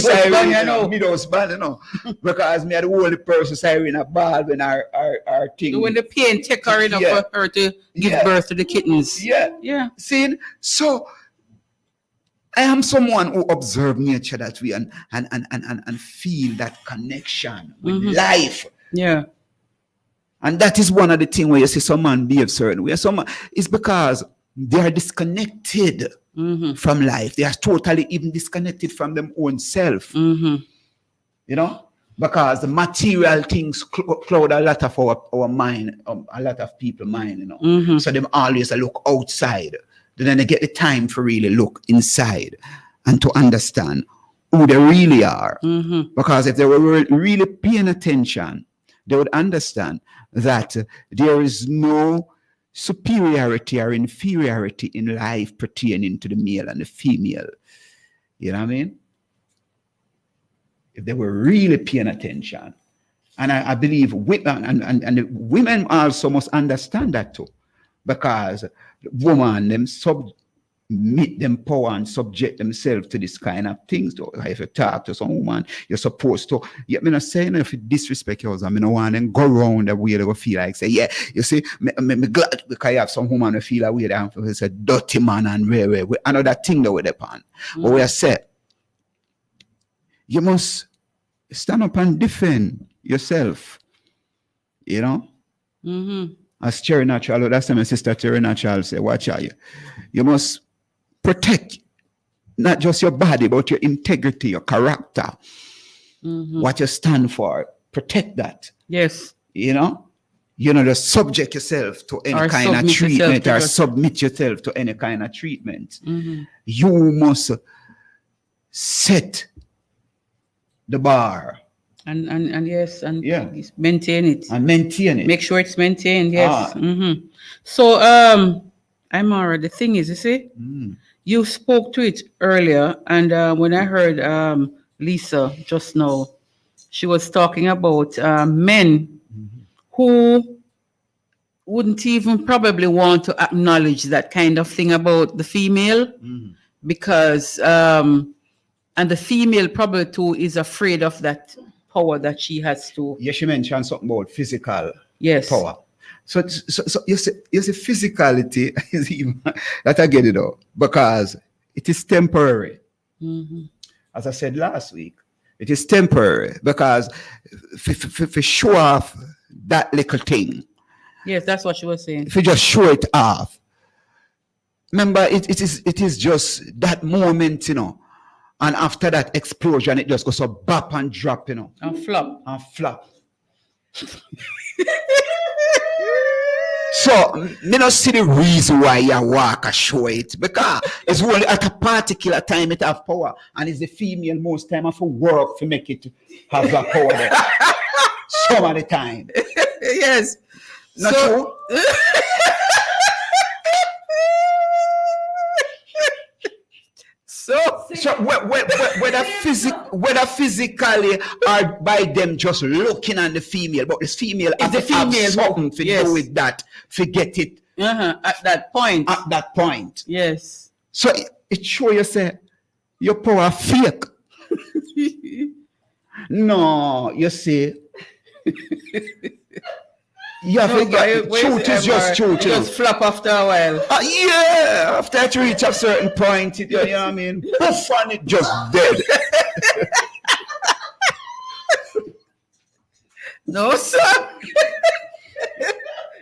Siren, you know. Mid-husband, you know. Because me are the only person Siren a bawl when our thing. When the pain take her enough for her to give birth to the kittens. Yeah. Yeah. See? So, I am someone who observe nature that way and feel that connection with life. Yeah. And that is one of the things where you see some man behave certain way. It's because they are disconnected from life. They are totally even disconnected from them own self. You know? Because the material things cloud a lot of our mind, a lot of people's mind, you know. So them always look outside. Then they get the time for really look inside and to understand who they really are. Because if they were really paying attention, they would understand that there is no superiority or inferiority in life pertaining to the male and the female. You know what I mean? If they were really paying attention. And I believe women, and the women also must understand that too. Because women, them submit them power and subject themselves to this kind of things. Though. If you talk to some woman, you're supposed to. Yeah, I'm not saying if you disrespect yours, I mean, no one and go around the way they will feel like say, yeah, you see, me glad because you have some woman who feel that way. It's a dirty man and rare. Another thing that we're upon. But we are said, you must stand up and defend yourself. You know? As Cherry Natural, that's my sister Cherry Natural say, watch out. You must protect not just your body, but your integrity, your character, what you stand for. Protect that. Yes. You know, just subject yourself to any kind of treatment or submit yourself to any kind of treatment. You must set the bar. And yes, and maintain it. And maintain it. Make sure it's maintained, yes. So, Imara, the thing is, you see, you spoke to it earlier, and when I heard Lisa just now, she was talking about men who wouldn't even probably want to acknowledge that kind of thing about the female, because, and the female probably too is afraid of that power that she has to. Yes, she mentioned something about physical power. So you see physicality is even that I get it all because it is temporary. As I said last week, it is temporary because for show off that little thing. Yes, that's what she was saying. If you just show it off, remember it is just that moment, you know. And after that explosion, it just goes so bop and drop, you know. And flop. And flop. So, me not see the reason why you walk and show it. Because it's only at a particular time it have power. And it's the female most time have to work to make it have that power there. Some of the time. Yes. Not true? So whether physically or by them just looking at the female, but this female have something to do with that. Forget it. At that point. At that point. Yes. So it show you say your power fake. No, you see. You have truth is just truth. Just flop after a while. Yeah, after it reach a certain point, you know what I mean? Poof, and it just dead. No, sir.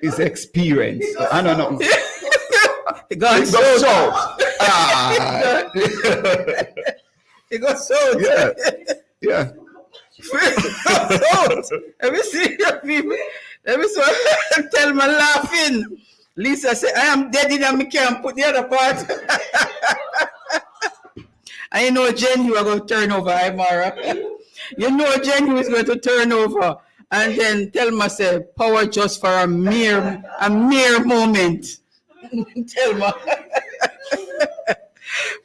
It's experience. I don't know. It got so. It got so. Yeah. Let me see your people. Let me tell me laughing. Lisa said, I am dead in and I can't put the other part. I know Jen, you are going to turn over, Imara. You know Jen, you is going to turn over. And then tell myself, power just for a mere moment. Tell me.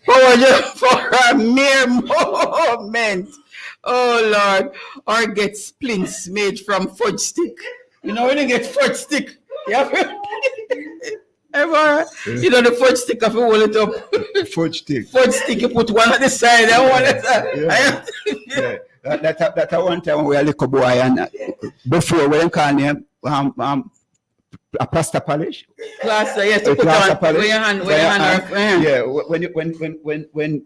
Power just for a mere moment. Oh Lord, or get splints made from fudge stick. You know when you get fudge stick, you know the fudge stick, if you hold it up. Fudge stick, you put one on the side and one on the side. That one time we were a little boy and before we call him a plaster polish. Plaster, yes, to put plaster on polish. with your hand. Yeah, when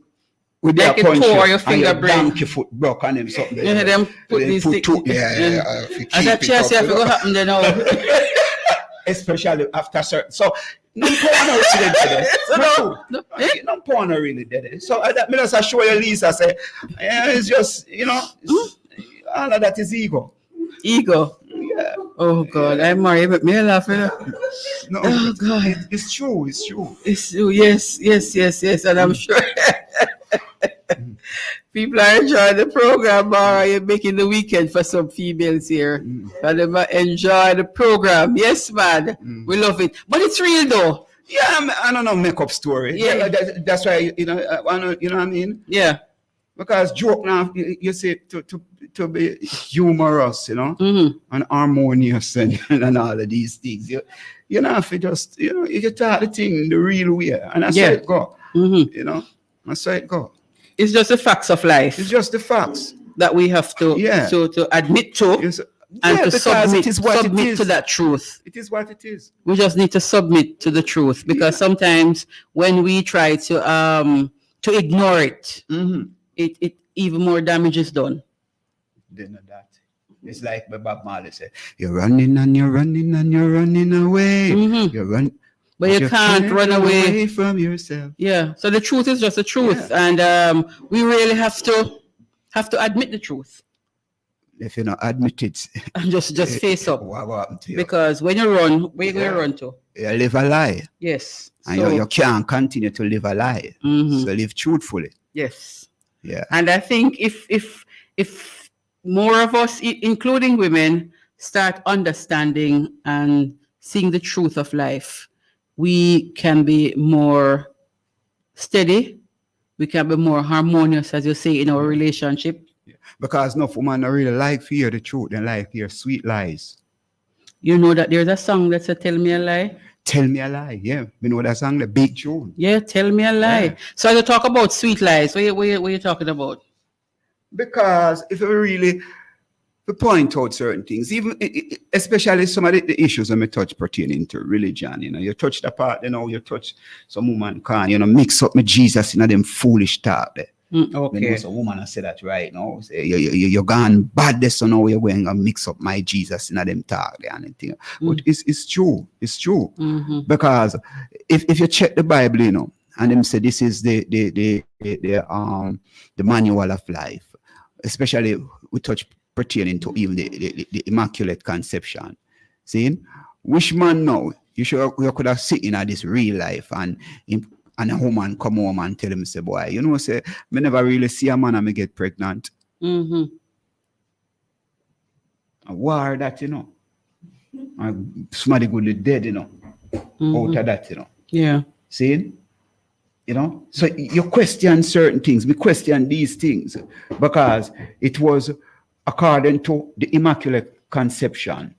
with their like it punch tore you, your and finger your brain. donkey foot broke on him something. You hear them put They these put things. two, yeah, And that chest have to go happen then now. especially after certain. So no porn really dead. No porn really dead. So that me just show you Lisa say, yeah, it's just all of that is ego. Ego. Yeah. Oh God, I'm Mario, but me laugh. No, Oh God, it's true. It's true. it's true. Yes, and I'm sure people are enjoying the program. Mara, you're making the weekend for some females here, and they enjoy the program. Yes, man, we love it. But it's real though. Yeah, I don't know make up story. Yeah. That's why you know what I mean. Yeah. Because joke now, you say to be humorous, and harmonious and all of these things. You know, if you just you talk the thing the real way, and that's how it go. That's how it go. It's just the facts of life. It's just the facts that we have to to admit to. And to submit to that truth. It is what it is. We just need to submit to the truth because sometimes when we try to ignore it, it even more damage is done. They know that. It's like Bob Marley said, you're running and you're running and you're running away. You're running. But you can't run away from yourself. Yeah. So the truth is just the truth. And we really have to admit the truth. If you not admit it, and just face up. What happened to you? Because when you run, where you run to? You live a lie. Yes. And you can't continue to live a lie. So live truthfully. Yes. Yeah. And I think if more of us, including women, start understanding and seeing the truth of life, we can be more steady. We can be more harmonious, as you say, in our relationship. Because enough women don't really like to hear the truth and like to hear sweet lies. You know that there's a song that says, tell me a lie? Tell me a lie, yeah. You know that song, the big tune. Yeah, tell me a lie. Yeah. So you talk about sweet lies. What are you talking about? Because if you really point out certain things, even especially some of the issues that me touch pertaining to religion, you touch the part, you touch some woman can, mix up with Jesus in them foolish talk there. Okay. Some woman I say that right now. Say you're gone bad this, so now you're going to mix up my Jesus in them talk there and anything. But it's true. It's true. Because if you check the Bible, and them say this is the manual of life, especially we touch pertaining to even the Immaculate Conception. See, which man now you could have sitting at this real life and a woman come home and tell him, say, boy, say, me never really see a man and me get pregnant. A war that, and somebody good dead, out of that, Yeah. See? So you question certain things. We question these things because it was according to the Immaculate Conception,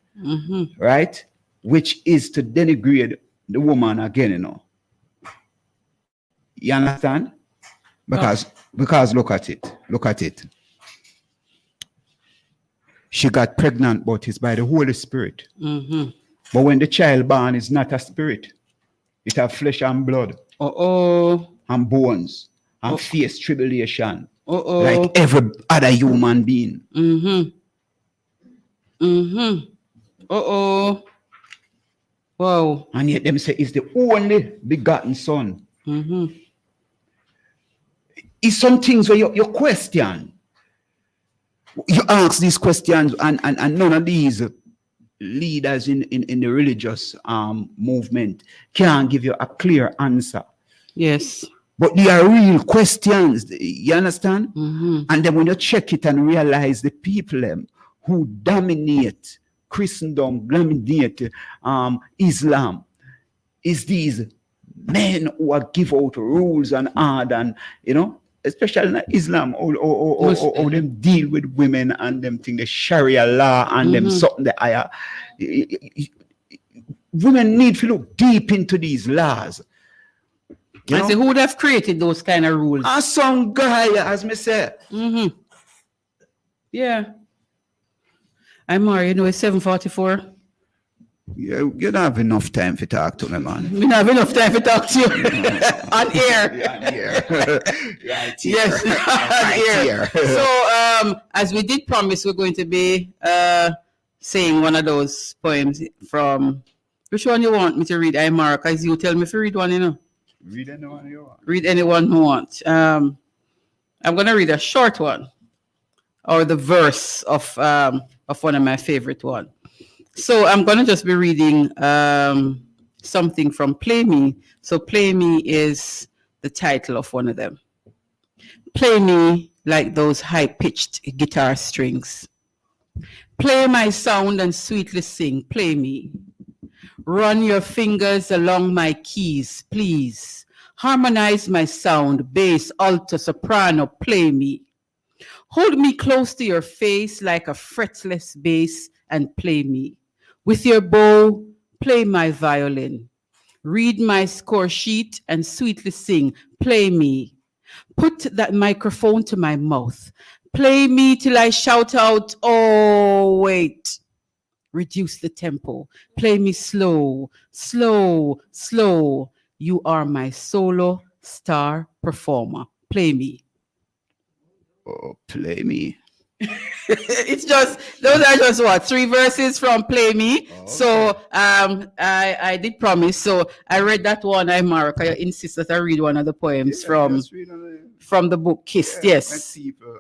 right? Which is to denigrate the woman again, You understand? Because look at it. She got pregnant, but it's by the Holy Spirit. But when the child born is not a spirit, it have flesh and blood. And bones and face tribulation. Like every other human being. Wow. And yet them say it's the only begotten son. It's some things where you question. You ask these questions and none of these leaders in the religious movement can give you a clear answer. Yes. But they are real questions, you understand? And then when you check it and realize the people who dominate Christendom, dominate Islam, is these men who are give out rules and order and, especially in Islam, or them deal with women and them thing, the Sharia law and them something that women need to look deep into these laws. I say, who would have created those kind of rules? Some guy, as me say. Yeah. I'm Mario, it's 7:44. You don't have enough time to talk to me, man. We don't have enough time to talk to you on air. Yes, on air. So, as we did promise, we're going to be saying one of those poems from. Which one you want me to read, Aymara? Because you tell me if you read one, you know. Read anyone you want. Read anyone who wants. I'm going to read a short one, or the verse of one of my favorite ones. So I'm going to just be reading something from Play Me. So Play Me is the title of one of them. Play me like those high-pitched guitar strings. Play my sound and sweetly sing. Play me. Run your fingers along my keys, please. Harmonize my sound, bass, alto, soprano. Play me. Hold me close to your face like a fretless bass and play me. With your bow, play my violin. Read my score sheet and sweetly sing. Play me. Put that microphone to my mouth. Play me till I shout out, oh, wait. Reduce the tempo. Play me slow, slow, slow. You are my solo star performer. Play me. Oh, play me. It's just, those are just what, 3 verses from Play Me. Oh, okay. So I did promise. So I read that one, Aymara. I insist that I read one of the poems from the book Kissed. Yes. Let people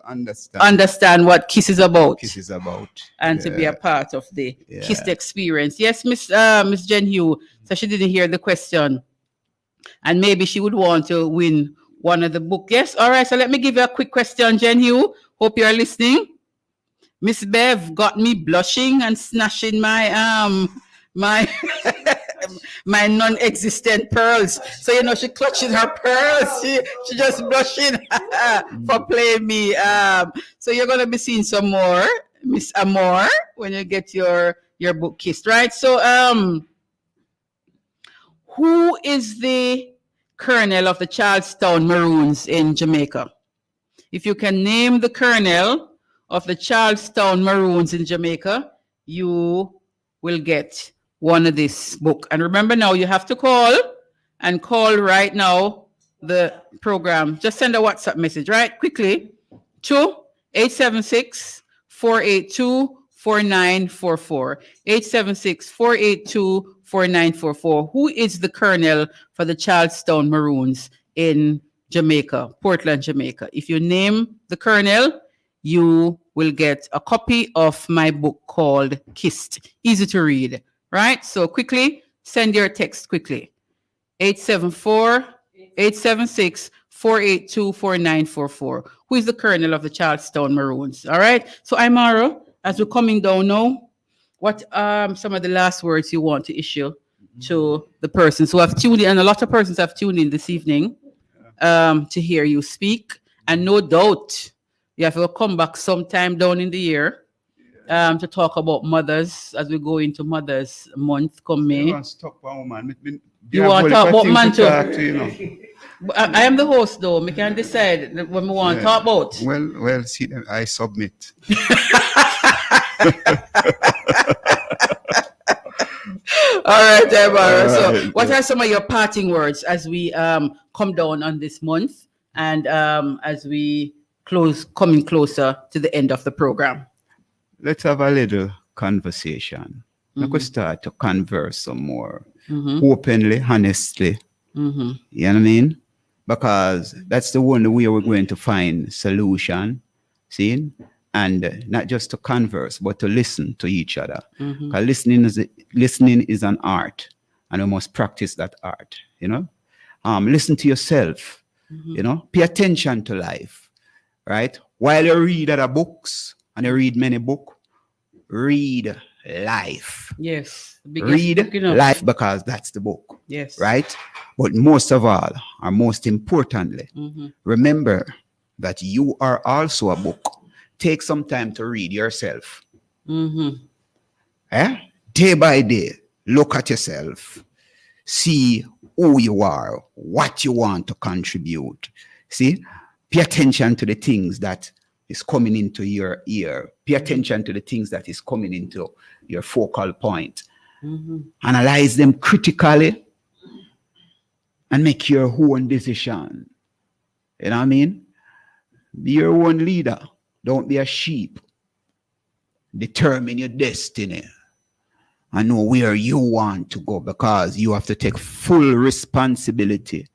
understand what Kiss is about. Kiss is about. And to be a part of the Kissed experience. Yes, Miss Jen Hugh. So she didn't hear the question. And maybe she would want to win one of the book. Yes. All right. So let me give you a quick question, Jen Hugh. Hope you are listening. Miss Bev got me blushing and snatching my my non-existent pearls. So you know she clutching her pearls. She just blushing for Play Me. So you're gonna be seeing some more, Miss Amor, when you get your book Kissed, right? So who is the colonel of the Charlestown Maroons in Jamaica? If you can name the colonel of the Charlestown Maroons in Jamaica, you will get one of this book. And remember now, you have to call right now the program. Just send a WhatsApp message, right? Quickly to 876-482-4944. 876-482-4944. Who is the colonel for the Charlestown Maroons in Jamaica, Portland, Jamaica? If you name the colonel, you will get a copy of my book called Kissed. Easy to read, right? So quickly, send your text quickly. 876-482-4944. Who is the colonel of the Charlestown Maroons? All right. So Aymara, as we're coming down now, what some of the last words you want to issue to the persons who have tuned in? And a lot of persons have tuned in this evening to hear you speak. And no doubt, you have to come back sometime down in the year to talk about mothers as we go into Mothers Month come May. You want to talk about man too? I am the host though. We can decide when we want to talk about. Well, see, I submit. All right, Aymara. So what are some of your parting words as we come down on this month and as we coming closer to the end of the program? Let's have a little conversation. We could start to converse some more openly, honestly. You know what I mean? Because that's the only way we're going to find solution. See? And not just to converse, but to listen to each other. Because listening is an art, and we must practice that art. You know, listen to yourself. You know, pay attention to life. Right? While you read other books, and you read many books, read life. Yes. Read life, because that's the book. Yes. Right? But most of all, or most importantly, remember that you are also a book. Take some time to read yourself. Day by day, look at yourself. See who you are, what you want to contribute. See? Pay attention to the things that is coming into your ear. Pay attention to the things that is coming into your focal point. Analyze them critically and make your own decision. You know what I mean? Be your own leader. Don't be a sheep. Determine your destiny and know where you want to go, because you have to take full responsibility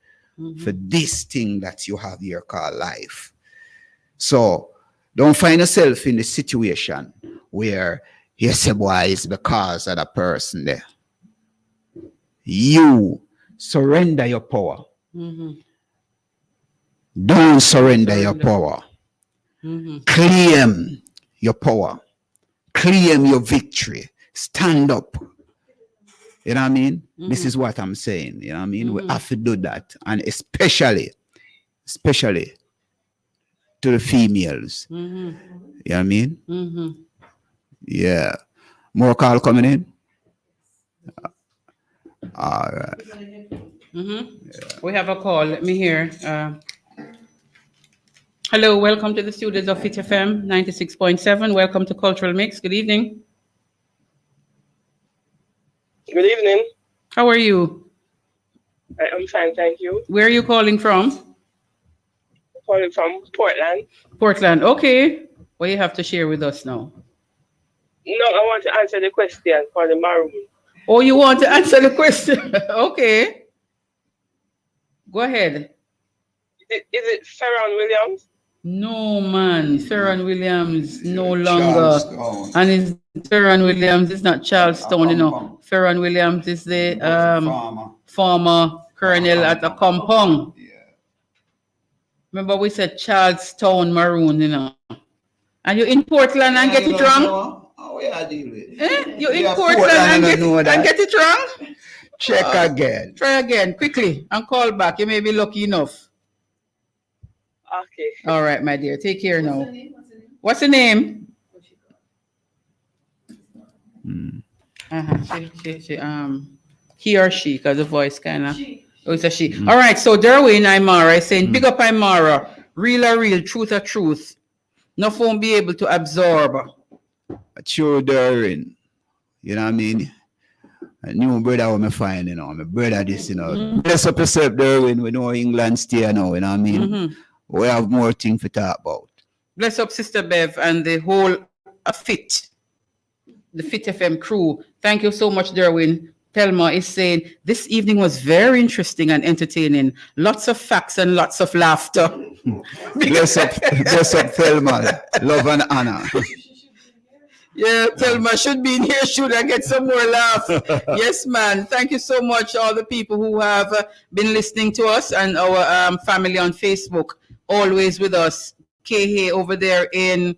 for this thing that you have here called life. So don't find yourself in the situation where you say, boy, it's because of the person there. You surrender your power. Don't surrender your power. Claim your power. Claim your victory. Stand up. You know what I mean? This is what I'm saying. You know what I mean? We have to do that. And especially to the females. You know what I mean? Yeah. More call coming in? All right. We have a call. Let me hear. Hello, welcome to the studios of Fit FM 96.7. Welcome to Cultural Mix. Good evening. Good evening. How are you? I'm fine, thank you. Where are you calling from? I'm calling from Portland. Portland. Okay. What do you have to share with us now? No, I want to answer the question for the maroon. Oh, you want to answer the question? Okay. Go ahead. Is it Ferron Williams? No, man. Ferron Williams no longer. And it's Ferron Williams is not Charlestown, you know. Ferron Williams is the former colonel at a compound. Remember we said Charlestown Maroon, you know. And you in Portland and get it wrong? Oh, yeah, deal with it. Eh? You in Portland and get it wrong? Check again. Try again, quickly, and call back. You may be lucky enough. Okay. All right, my dear. Take care now. What's the name? He or she, because the voice kind of. Oh, it's a she. All right, so Derwin Imara is saying, big up Imara. Real or real, truth or truth. Nothing won't be able to absorb. True, Derwin. You know what I mean? A new brother when I find, you know, my brother this, you know. Bless up yourself, Derwin. We know England stay now, you know what I mean? We have more things to talk about. Bless up Sister Bev and the whole Fit, the Fit FM crew. Thank you so much, Derwin. Thelma is saying, this evening was very interesting and entertaining. Lots of facts and lots of laughter. Bless up Thelma. Love and honor. Yeah, Thelma should be in here, should I get some more laugh? Yes, man. Thank you so much, all the people who have been listening to us and our family on Facebook, always with us. Kehe over there in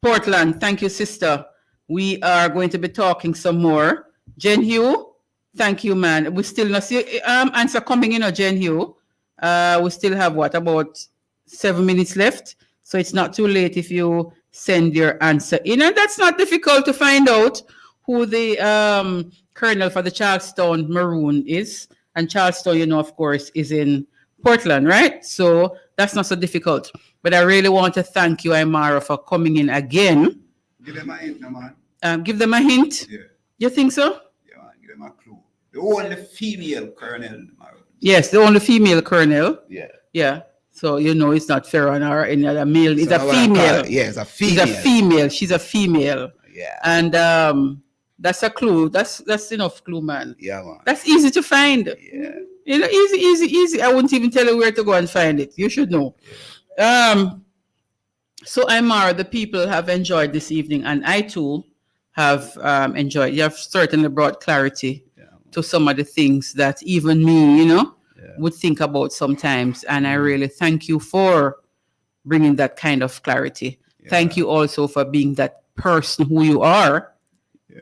Portland. Thank you, sister. We are going to be talking some more. Jen Hugh, thank you, man. We still not see answer coming in, Jen Hugh. We still have what, about 7 minutes left. So it's not too late if you send your answer in. And that's not difficult to find out who the colonel for the Charlestown Maroon is. And Charlestown, you know, of course, is in Portland, right? So that's not so difficult. But I really want to thank you, Imara, for coming in again. Give them a hint, man. Give them a hint? Yeah. You think so? Yeah, man. Give them a clue. The only female colonel. Yes, the only female colonel. Yeah. Yeah. So, you know, it's not Ferron or any other male. It's a female. Yeah, it's a female. It's a female. She's a female. Yeah. And that's a clue. That's enough clue, man. Yeah, man. That's easy to find. Yeah. You know, easy. I wouldn't even tell you where to go and find it. You should know. So, Imara, the people have enjoyed this evening, and I too have enjoyed. You have certainly brought clarity to some of the things that even me, you know, would think about sometimes. And I really thank you for bringing that kind of clarity. Thank you also for being that person who you are,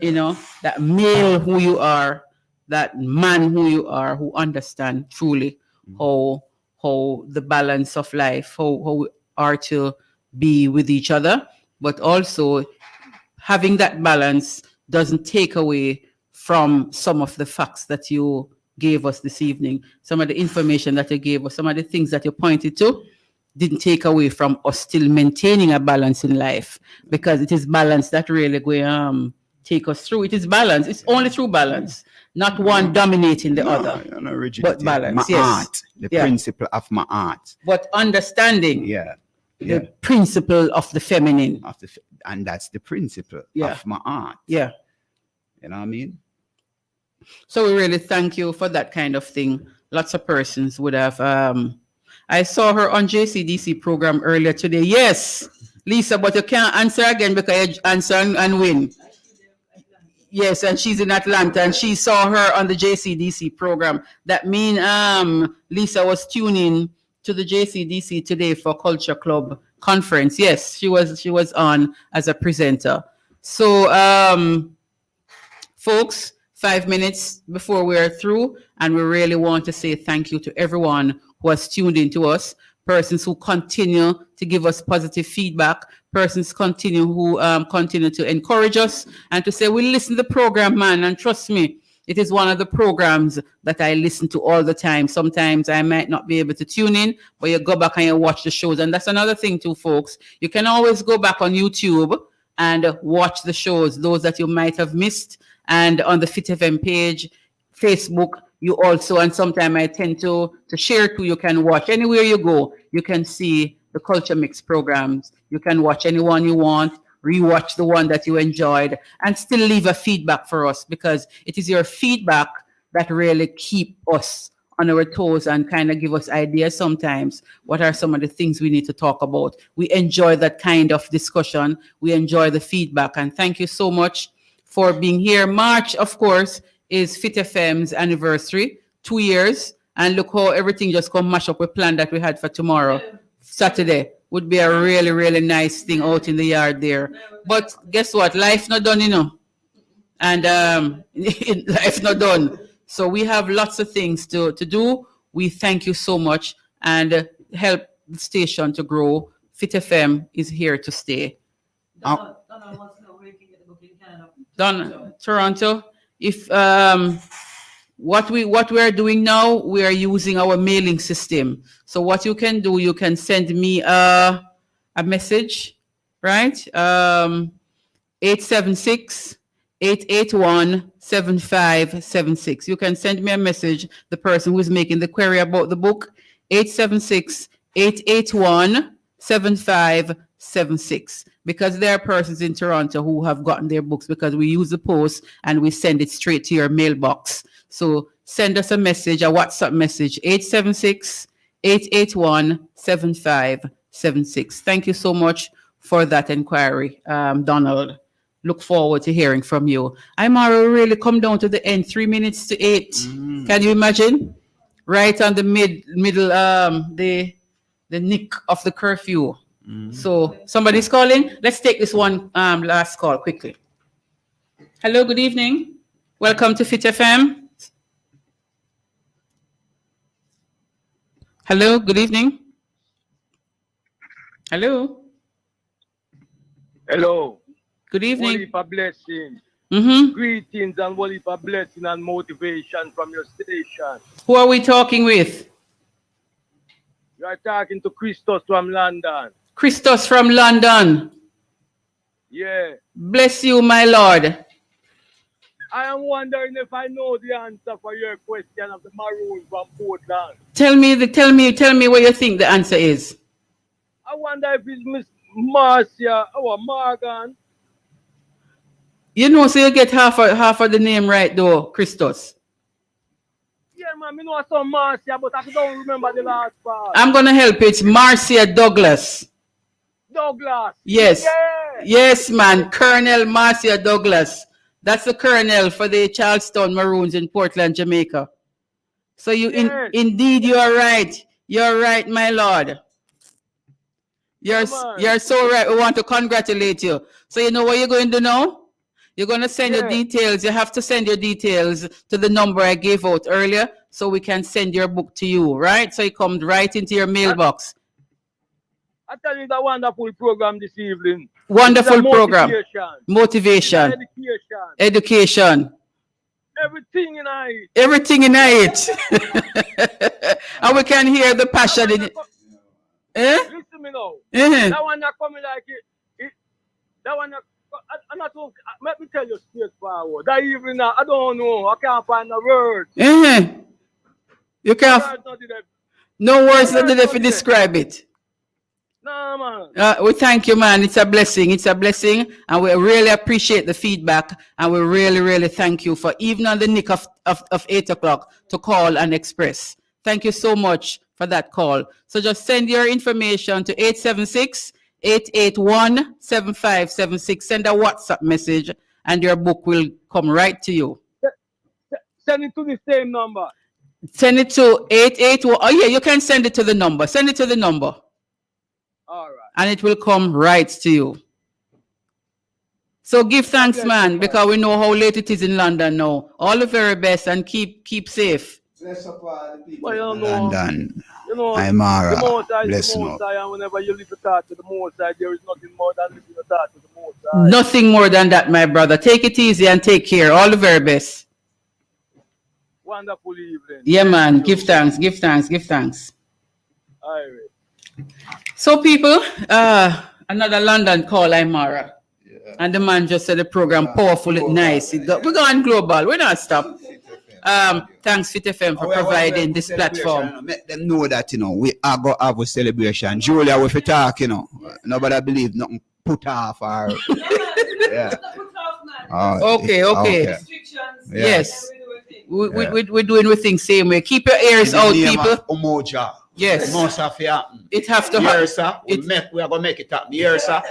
you know, that male who you are, that man who you are, who understand truly how the balance of life, how we are to be with each other, but also having that balance doesn't take away from some of the facts that you gave us this evening, some of the information that you gave us, some of the things that you pointed to didn't take away from us still maintaining a balance in life, because it is balance that really going take us through. It is balance. It's only through balance, not one dominating the other. But balance, yes. Art, the principle of my art. But understanding the principle of the feminine. And that's the principle of my art. Yeah. You know what I mean? So we really thank you for that kind of thing. Lots of persons would have. I saw her on JCDC program earlier today. Yes, Lisa, but you can't answer again because you answer and win. Yes, and she's in Atlanta, and she saw her on the JCDC program. That means Lisa was tuning to the JCDC today for Culture Club conference. Yes, she was on as a presenter. So, folks, 5 minutes before we're through, and we really want to say thank you to everyone who has tuned into us, persons who continue to give us positive feedback, persons who continue to encourage us and to say, we listen to the program, man, and trust me, it is one of the programs that I listen to all the time. Sometimes I might not be able to tune in, but you go back and you watch the shows. And that's another thing too, folks. You can always go back on YouTube and watch the shows, those that you might have missed. And on the Fit FM page, Facebook, you also, and sometimes I tend to share too, you can watch anywhere you go. You can see the Culture Mix programs. You can watch anyone you want, rewatch the one that you enjoyed, and still leave a feedback for us, because it is your feedback that really keep us on our toes and kind of give us ideas sometimes. What are some of the things we need to talk about? We enjoy that kind of discussion. We enjoy the feedback, and thank you so much for being here. March, of course, is Fit FM's anniversary, 2 years, and look how everything just come mash up with plan that we had for tomorrow. Saturday would be a really, really nice thing out in the yard there. But guess what? Life not done, you know. And life not done. So we have lots of things to do. We thank you so much and help the station to grow. Fit FM is here to stay. Done, Toronto. If what we are doing now, we are using our mailing system. So what you can do, you can send me a message, right? 876-881-7576. You can send me a message, the person who is making the query about the book, 876-881-7576. Because there are persons in Toronto who have gotten their books because we use the post and we send it straight to your mailbox. So send us a message, a WhatsApp message, 876-881-7576. Thank you so much for that inquiry, Donald. Look forward to hearing from you. I'm really come down to the end, 3 minutes to 8. Can you imagine? Right on the middle, the nick of the curfew. So somebody's calling. Let's take this one last call quickly. Hello, good evening. Welcome to Fit FM. Hello, good evening. Hello. Hello. Good evening. One heap of blessing. Greetings and one heap of blessing and motivation from your station. Who are we talking with? You are talking to Christos from London. Christos from London. Yeah. Bless you, my Lord. I am wondering if I know the answer for your question of the maroon from Portland. Tell me what you think the answer is. I wonder if it's Miss Marcia or Morgan. You know, so you get half of the name right though, Christos. Yeah, man, I know some Marcia, but I don't remember the last part. I'm gonna help you. It's Marcia Douglas. Douglas. Yes. Yeah. Yes, man. Colonel Marcia Douglas. That's the colonel for the Charlestown Maroons in Portland, Jamaica. So indeed you are right. You're right, my Lord. You're so right. We want to congratulate you. So you know what you're going to do now? You're going to send your details. You have to send your details to the number I gave out earlier so we can send your book to you, right? So it comes right into your mailbox. I tell you, it's a wonderful program this evening. Wonderful program. Motivation. Education. Everything in it. Everything in it. And we can hear the passion in it. Listen me now. That one that coming like it. That one that Let me tell you straightforward. That evening, I don't know. I can't find a word. You can't. No words that if you describe it. No, man. We thank you, man. It's a blessing. It's a blessing. And we really appreciate the feedback. And we really, really thank you for even on the nick of 8 o'clock to call and express. Thank you so much for that call. So just send your information to 876-881-7576. Send a WhatsApp message and your book will come right to you. Send it to the same number. Send it to 881. Oh, yeah, you can send it to the number. Send it to the number. All right. And it will come right to you. So give thanks, man, because we know how late it is in London now. All the very best and keep safe. Bless up all the people Well, in London. Aymara, bless them up. And whenever you live to talk to the Most High, there is nothing more than listening to talk to the Most High. Nothing more than that, my brother. Take it easy and take care. All the very best. Wonderful evening. Yeah, man. Give thanks. Give thanks. Give thanks. All right. So, people, another London call, Aymara. Yeah. And the man just said the program powerful, it's nice. We're going global. We're not stop. Thanks, Fit FM, for providing this platform. Let them know that, we are going to have a celebration. Julia, if you talk, nobody believe nothing put off or... yeah. Okay. Yes. We're doing the thing same way. Keep your ears out, people. Umoja. Yes. Most of happen. It have to happen. Sir. We are going to make it happen. Here, sir.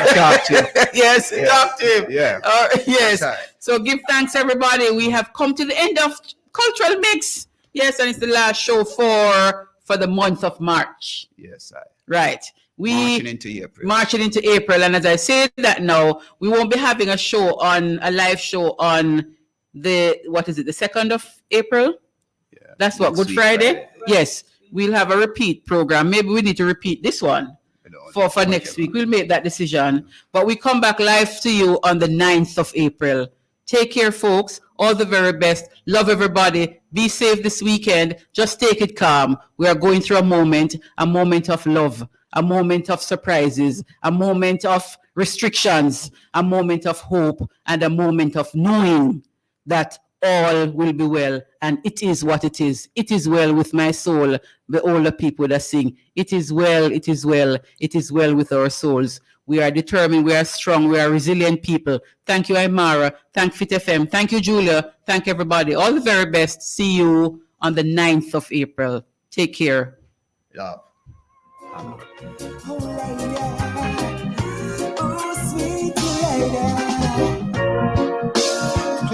Talk to him. Yes, talk to him. Yeah. Yes. Right. So give thanks, everybody. We have come to the end of Cultural Mix. Yes, and it's the last show for the month of March. Yes, sir. Right. Marching into April. And as I say that now, we won't be having a live show on the 2nd of April. Yeah. That's what, Good Friday? Yes. We'll have a repeat program. Maybe we need to repeat this one for next week. We'll make that decision. But we come back live to you on the 9th of April. Take care, folks. All the very best. Love everybody. Be safe this weekend. Just take it calm. We are going through a moment of love, a moment of surprises, a moment of restrictions, a moment of hope, and a moment of knowing that all will be well, and it is what it is. It is well with my soul, the older people that sing. It is well, it is well, it is well with our souls. We are determined, we are strong, we are resilient people. Thank you, Aymara. Thank Fit FM. Thank you, Julia. Thank everybody. All the very best. See you on the 9th of April. Take care. Love.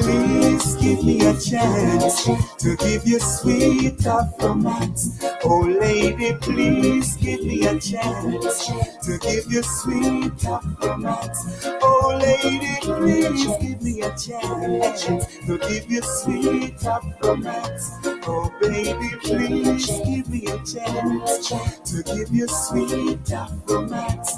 Please give me a chance to give you sweet romance. Oh lady, please give me a chance to give you sweet romance. Oh lady, please give me a chance to give you sweet romance. Oh baby, please give me a chance to give you sweet romance.